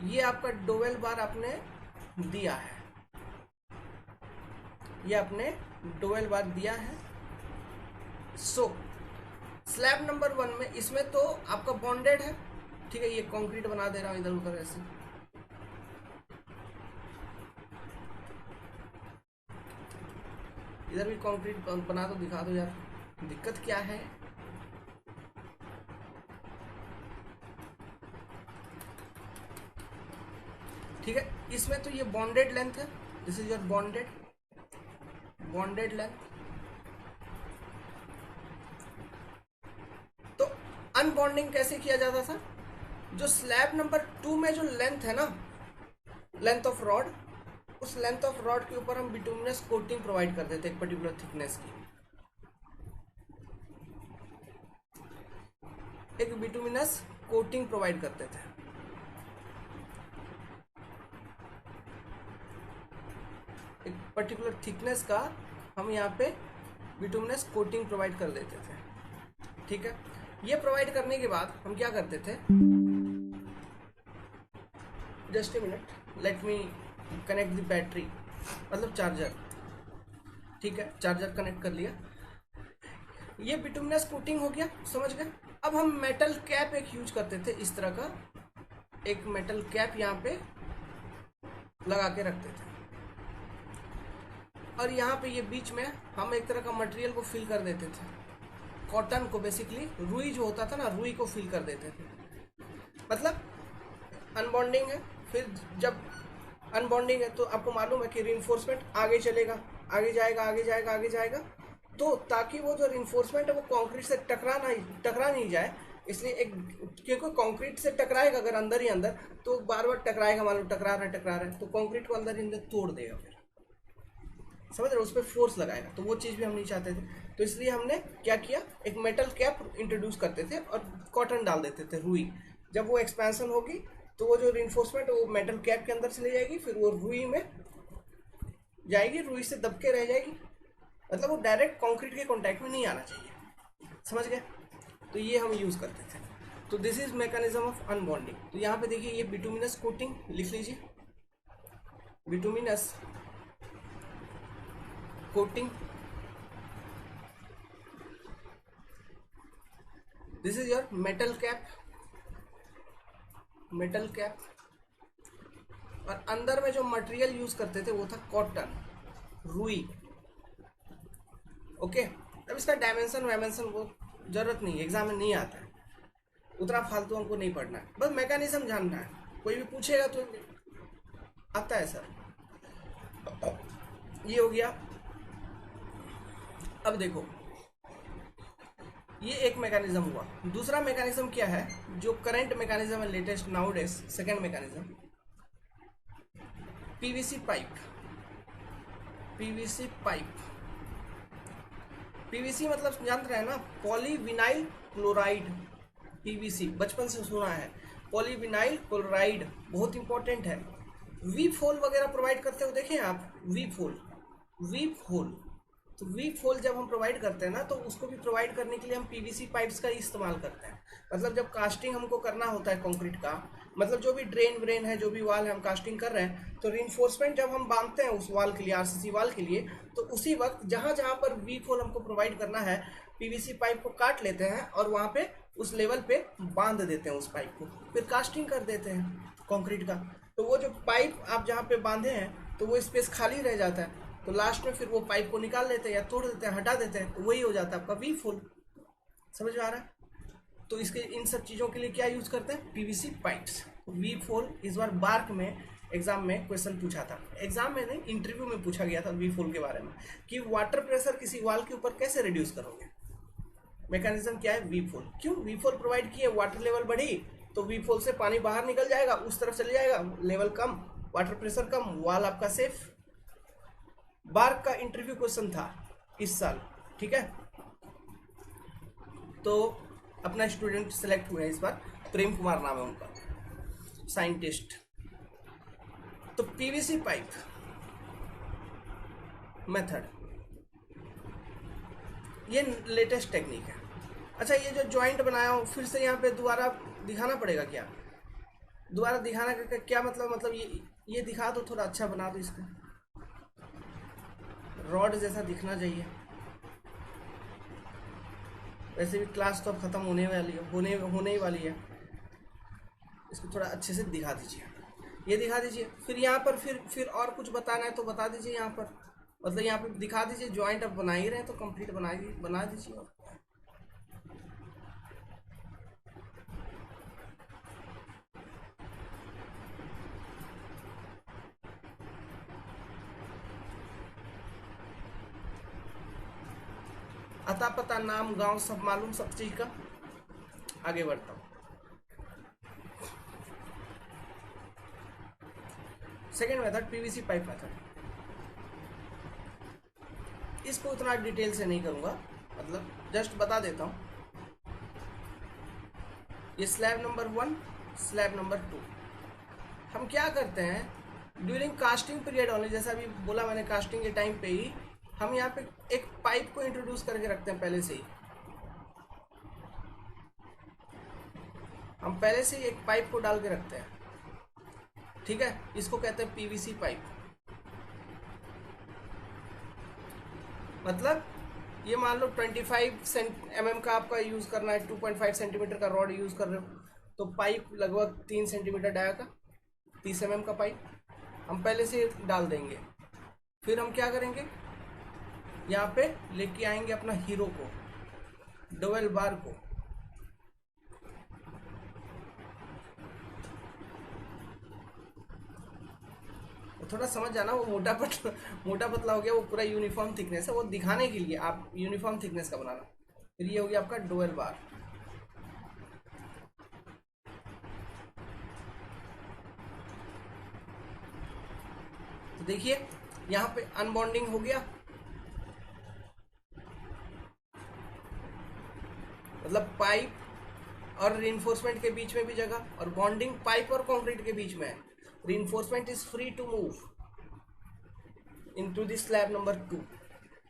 ये आपका डोवेल बार आपने दिया है, ये आपने डोवेल बार दिया है। सो स्लैब नंबर 1 में इसमें तो आपका बॉन्डेड है, ठीक है। ये कंक्रीट बना दे रहा हूं इधर उधर ऐसे, इधर भी कंक्रीट बना दो, दिखा दो यार, दिक्कत क्या है। ठीक है, इसमें तो ये बॉन्डेड लेंथ है, this is your bonded length. तो अनबॉन्डिंग कैसे किया जाता था, जो स्लैब नंबर 2 में जो लेंथ है ना, लेंथ ऑफ रॉड, उस लेंथ ऑफ रॉड के ऊपर हम बिटुमिनस कोटिंग प्रोवाइड कर देते एक पर्टिकुलर थिकनेस की, एक बिटुमिनस कोटिंग प्रोवाइड करते थे। एक पर्टिकुलर थिकनेस का हम यहाँ पे बिटुमिनस कोटिंग प्रोवाइड कर देते थे, ठीक है। ये प्रोवाइड करने के बाद हम क्या करते थे, just a minute, let me connect the battery, मतलब चार्जर। ठीक है, चार्जर कनेक्ट कर लिया, ये बिटुमिनस कोटिंग हो गया, समझ गए। अब हम मेटल कैप एक यूज करते थे, इस तरह का एक मेटल कैप यहाँ पे लगा के रखते थे, और यहाँ पे ये बीच में हम एक तरह का मटेरियल को फिल कर देते थे, कॉटन को, बेसिकली रुई जो होता था ना, रुई को फिल कर देते थे। मतलब अनबॉन्डिंग है, फिर जब अनबॉन्डिंग है तो आपको मालूम है कि रिइंफोर्समेंट आगे चलेगा, आगे जाएगा, आगे जाएगा, आगे जाएगा, तो ताकि वो जो रिइंफोर्समेंट है वो कंक्रीट से टकरा नहीं जाए, इसलिए एक, क्योंकि कंक्रीट से टकराएगा अगर अंदर ही अंदर, तो बार बार टकराएगा, मान लो टकरा रहा है तो कंक्रीट को अंदर ही अंदर तोड़ देगा, फिर समझ रहे हो, उस पर फोर्स लगाएगा, तो वो चीज़ भी हम नहीं चाहते थे। तो इसलिए हमने क्या किया, एक मेटल कैप इंट्रोड्यूस करते थे और कॉटन डाल देते थे, रुई। जब वो एक्सपेंशन होगी तो वो जो रिइंफोर्समेंट वो मेटल कैप के अंदर चली जाएगी, फिर वो रुई में जाएगी, रुई से दबके रह जाएगी, मतलब वो डायरेक्ट कंक्रीट के कांटेक्ट में नहीं आना चाहिए, समझ गए। तो ये हम यूज़ करते थे। तो दिस इज मैकेनिज्म ऑफ अनबॉन्डिंग। तो यहाँ पे देखिए ये बिटुमिनस कोटिंग लिख लीजिए, bituminous coating, this is your metal cap, metal cap, और अंदर में जो मटेरियल यूज करते थे वो था कॉटन, रुई। ओके, अब इसका डायमेंशन वायमेंशन वो जरूरत नहीं है, एग्जाम में नहीं आता है, उतना फालतू हमको नहीं पढ़ना है, बस मैकेनिज्म जानना है। कोई भी पूछेगा तो आता है सर, ये हो गया। अब देखो ये एक मैकेनिज्म हुआ, दूसरा मैकेनिज्म क्या है जो करंट मैकेनिज्म है latest nowadays, second mechanism PVC pipe. PVC pipe, PVC मतलब जानते हैं ना, पॉलीविनाइल क्लोराइड, पीवीसी बचपन से सुना है, पॉलीविनाइल क्लोराइड बहुत इंपॉर्टेंट है। वीप होल वगैरह प्रोवाइड करते हो, देखें आप वीप होल, वीप होल, तो वीप होल जब हम प्रोवाइड करते हैं ना, तो उसको भी प्रोवाइड करने के लिए हम पीवीसी पाइप्स का इस्तेमाल करते हैं। मतलब जब कास्टिंग हमको करना होता है कंक्रीट का, मतलब जो भी ड्रेन है, जो भी वाल है, हम कास्टिंग कर रहे हैं, तो रिइंफोर्समेंट जब हम बांधते हैं उस वाल के लिए, आरसीसी वाल के लिए, तो उसी वक्त जहां जहां पर वीप होल हमको प्रोवाइड करना है, पीवीसी पाइप को काट लेते हैं और वहां पे उस लेवल पे बांध देते हैं उस पाइप को, फिर कास्टिंग कर देते हैं कंक्रीट का। तो वो जो पाइप आप जहाँ पे बांधे हैं तो वो स्पेस खाली रह जाता है, तो लास्ट में फिर वो पाइप को निकाल लेते हैं या तोड़ देते हैं, हटा देते हैं, तो वही हो जाता है आपका वीप होल। समझ में आ रहा है? तो इसके इन सब चीज़ों के लिए क्या यूज करते हैं, पीवीसी पाइप्स। वीप होल इस बार बार्क में एग्जाम में क्वेश्चन पूछा था, एग्जाम में नहीं इंटरव्यू में पूछा गया था वीप होल के बारे में, कि वाटर प्रेशर किसी वाल के ऊपर कैसे रिड्यूस करोगे। मैकेनिज्म क्या है, वीप होल। क्यों वीप होल प्रोवाइड किए, वाटर लेवल बढ़ी तो वीप होल से पानी बाहर निकल जाएगा, उस तरफ चले जाएगा, लेवल कम, वाटर प्रेशर कम, वाल आपका सेफ। बार्क का इंटरव्यू क्वेश्चन था इस साल, ठीक है। तो अपना स्टूडेंट सेलेक्ट हुए इस बार, प्रेम कुमार नाम है उनका, साइंटिस्ट। तो पीवीसी पाइप मेथड, ये लेटेस्ट टेक्निक है। अच्छा, ये जो जॉइंट बनाया हूँ फिर से यहाँ पे दोबारा दिखाना पड़ेगा क्या, दोबारा दिखाना का क्या मतलब ये दिखा दो, थोड़ा अच्छा बना दो इसको, रॉड जैसा दिखना चाहिए। वैसे भी क्लास तो अब खत्म होने वाली है, होने ही वाली है, इसको थोड़ा अच्छे से दिखा दीजिए, ये दिखा दीजिए। फिर यहाँ पर फिर और कुछ बताना है तो बता दीजिए यहाँ पर, मतलब यहाँ पे दिखा दीजिए। जॉइंट अब बना ही रहे हैं तो कंप्लीट बना दीजिए। अता पता नाम गांव सब मालूम, सब चीज का। आगे बढ़ता हूँ, second method PVC pipe method. इसको उतना डिटेल से नहीं करूंगा, मतलब जस्ट बता देता हूँ। ये स्लैब नंबर 1, स्लैब नंबर 2। हम क्या करते हैं ड्यूरिंग कास्टिंग पीरियड ओनली, जैसा अभी बोला मैंने, कास्टिंग के टाइम पे ही हम यहाँ पे एक पाइप को इंट्रोड्यूस करके रखते हैं पहले से ही। हम पहले से ही एक पाइप को डाल के रखते हैं, ठीक है, इसको कहते हैं पीवीसी पाइप। मतलब ये मान लो 25 mm का आपका यूज करना है, 2.5 सेंटीमीटर का रॉड यूज कर रहे हो, तो पाइप लगभग 3 सेंटीमीटर डाया का 30 mm का पाइप हम पहले से डाल देंगे। फिर हम क्या करेंगे, यहाँ पे लेके आएंगे अपना हीरो को, डबल बार को, थोड़ा समझ जाना, वो मोटा पतला हो गया, वो पूरा यूनिफॉर्म थिकनेस है, वो दिखाने के लिए आप यूनिफॉर्म थिकनेस का बनाना। फिर ये हो गया आपका डुअल बार। तो देखिए यहाँ पे अनबॉन्डिंग हो गया, मतलब पाइप और रिइंफोर्समेंट के बीच में भी जगह, और बॉन्डिंग पाइप और कंक्रीट के बीच में है। Reinforcement is free to move into the slab number 2।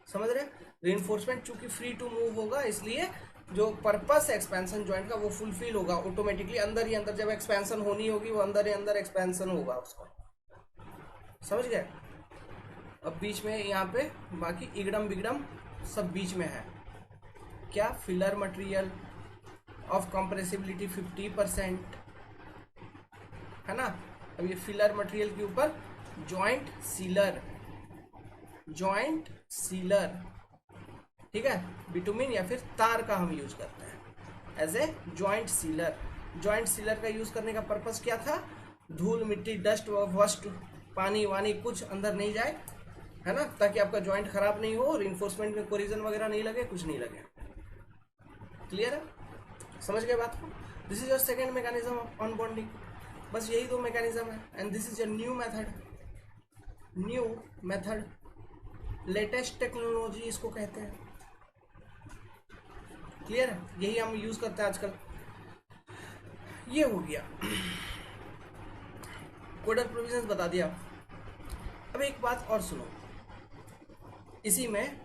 समझ रहे, रिइंफोर्समेंट चूंकि फ्री टू मूव होगा, इसलिए जो पर्पस है एक्सपेंशन जॉइंट का वो फुलफिल होगा ऑटोमेटिकली। अंदर ही अंदर जब एक्सपेंशन होनी होगी, वो अंदर ही अंदर एक्सपेंशन होगा उसका। समझ गए। अब बीच में यहाँ पे बाकी इगड़म बिगड़म सब बीच में है। क्या, फिलर मटेरियल ऑफ कंप्रेसिबिलिटी 50%, है ना। अब ये फिलर मटेरियल के ऊपर जॉइंट सीलर, जॉइंट सीलर, ठीक है, बिटुमिन या फिर तार का हम यूज करते हैं as a joint sealer. Joint sealer का यूज करने का पर्पस क्या था, धूल मिट्टी डस्ट वस्ट पानी वानी कुछ अंदर नहीं जाए, है ना, ताकि आपका जॉइंट खराब नहीं हो, रिइंफोर्समेंट में कोरिजन वगैरह नहीं लगे, कुछ नहीं लगे। क्लियर है, समझ गए बात को। This is your second mechanism of unbonding. बस यही दो मैकेनिज्म है, and this is your new method, latest technology इसको कहते हैं। क्लियर है, यही हम यूज करते हैं आजकल। ये हो गया, कोडर प्रोविजंस बता दिया। अब एक बात और सुनो इसी में,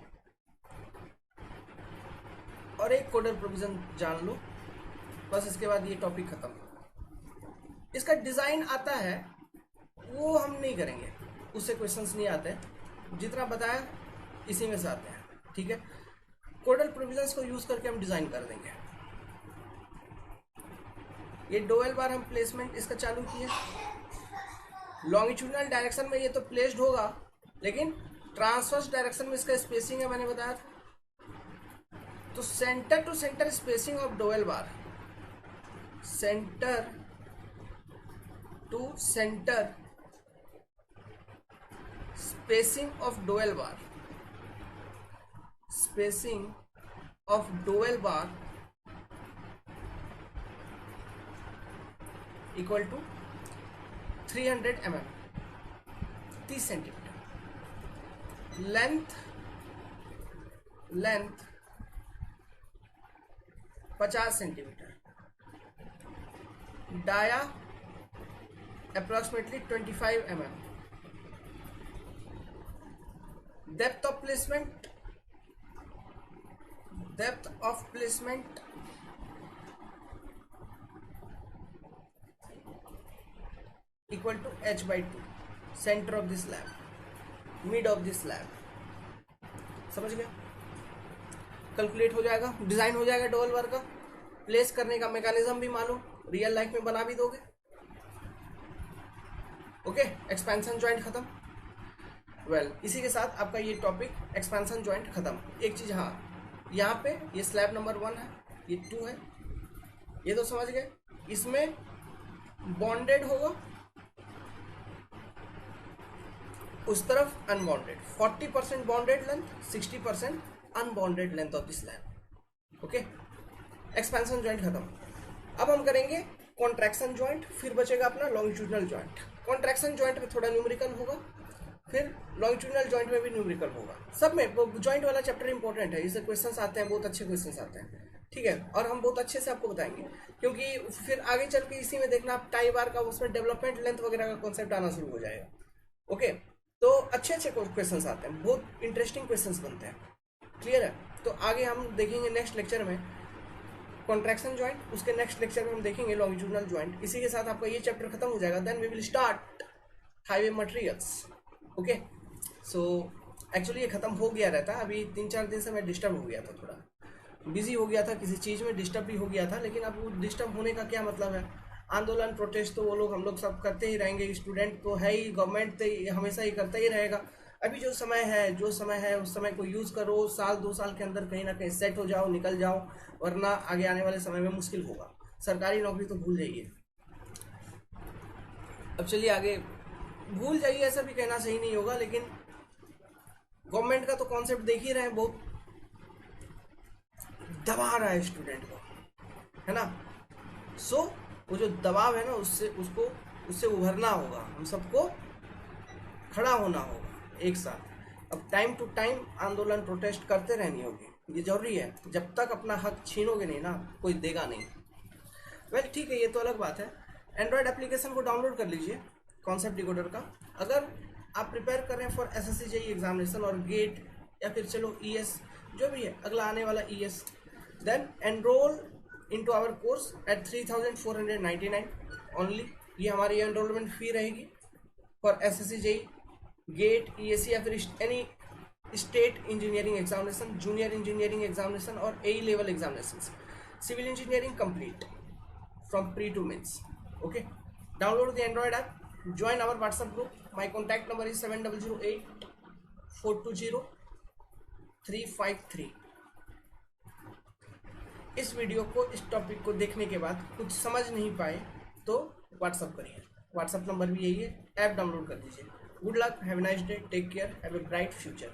और एक कोडर प्रोविजन जान लो, बस इसके बाद ये टॉपिक खत्म। इसका डिजाइन आता है वो हम नहीं करेंगे, उससे क्वेश्चंस नहीं आते, जितना बताया इसी में से आते हैं, ठीक है। कोडल प्रोविजंस को यूज करके हम डिजाइन कर देंगे। ये डोवेल बार हम प्लेसमेंट इसका चालू किए, लॉन्गिट्यूडनल डायरेक्शन में ये तो प्लेस्ड होगा, लेकिन ट्रांसवर्स डायरेक्शन में इसका स्पेसिंग है, मैंने बताया था। तो centre to centre spacing of dowel bar, centre to centre spacing of dowel bar, spacing of dowel bar equal to 300 mm, 30 centimetre. Length 50 centimetre, dia approximately 25 mm, depth of placement equal to h/2, centre of this slab, mid of this slab. समझ गया, calculate हो जाएगा, design हो जाएगा double बार का। Place करने का mechanism भी मालूम, रियल लाइफ में बना भी दोगे। ओके, एक्सपेंशन जॉइंट खत्म। वेल, इसी के साथ आपका ये टॉपिक एक्सपेंशन जॉइंट खत्म। एक चीज, हाँ, यहाँ पे ये स्लैब नंबर 1 है, ये 2 है, ये तो समझ गए। इसमें बॉन्डेड होगा, उस तरफ unbonded, 40% bonded length, 60% unbonded length of the slab. Okay, expansion joint खत्म। अब हम करेंगे कॉन्ट्रैक्शन जॉइंट, फिर बचेगा अपना लॉन्गिट्यूडनल जॉइंट। कॉन्ट्रैक्शन जॉइंट में थोड़ा न्यूमेरिकल होगा, फिर लॉन्गिट्यूडनल जॉइंट में भी न्यूमेरिकल होगा। सब में जॉइंट वाला चैप्टर इंपॉर्टेंट है, इससे क्वेश्चंस आते हैं, बहुत अच्छे क्वेश्चंस आते हैं, ठीक है। और हम बहुत अच्छे से आपको बताएंगे, क्योंकि फिर आगे चल के इसी में देखना आप टाई बार का, उसमें डेवलपमेंट लेंथ वगैरह का कॉन्सेप्ट आना शुरू हो जाएगा। ओके, तो अच्छे अच्छे क्वेश्चंस आते हैं, बहुत इंटरेस्टिंग क्वेश्चंस बनते हैं। क्लियर है, तो आगे हम देखेंगे नेक्स्ट लेक्चर में कॉन्ट्रैक्शन ज्वाइंट, उसके नेक्स्ट लेक्चर में हम देखेंगे लॉन्गिट्यूडनल ज्वाइंट। इसी के साथ आपका ये चैप्टर खत्म हो जाएगा। Then we will start highway materials. Okay, so actually ये खत्म हो गया रहता, अभी 3-4 दिन से मैं डिस्टर्ब हो गया था, थोड़ा बिजी हो गया था, किसी चीज़ में डिस्टर्ब भी हो गया था। लेकिन अब वो डिस्टर्ब होने का क्या मतलब है, आंदोलन प्रोटेस्ट तो वो लोग हम लोग सब करते ही रहेंगे, स्टूडेंट तो है ही, गवर्नमेंट तो हमेशा ही करता ही रहेगा। अभी जो समय है उस समय को यूज़ करो, 1-2 साल के अंदर कहीं ना कहीं सेट हो जाओ, निकल जाओ, वरना आगे आने वाले समय में मुश्किल होगा। सरकारी नौकरी तो भूल जाइए। अब चलिए आगे, भूल जाइए ऐसा भी कहना सही नहीं होगा, लेकिन गवर्नमेंट का तो कॉन्सेप्ट देख ही रहे हैं, बहुत दबा रहा है स्टूडेंट को, है ना। सो वो जो दबाव है ना, उससे उभरना होगा, हम सबको खड़ा होना होगा एक साथ। अब टाइम टू टाइम आंदोलन प्रोटेस्ट करते रहनी होगी, ये जरूरी है। जब तक अपना हक छीनोगे नहीं ना, कोई देगा नहीं। वेल ठीक है, ये तो अलग बात है। एंड्रॉयड एप्लीकेशन को डाउनलोड कर लीजिए, कॉन्सेप्ट डिकोडर का। अगर आप प्रिपेयर कर रहे हैं फॉर SSC JEE एग्जामिनेशन और गेट, या फिर चलो ES जो भी है अगला आने वाला ES, then enroll into our course at 3499 only. ये हमारी एनरोलमेंट फी रहेगी for SSC JEE, GATE, ESC या फिर any state engineering examination, junior engineering examination और AE level examination, civil engineering complete from pre to mains. Okay, download the Android app, join our WhatsApp group. My contact number is 7008-420-353। इस video को, इस topic को देखने के बाद कुछ समझ नहीं पाए तो व्हाट्सअप करिए, व्हाट्सअप नंबर भी यही है। ऐप डाउनलोड कर दीजिए। Good luck, have a nice day, take care, have a bright future.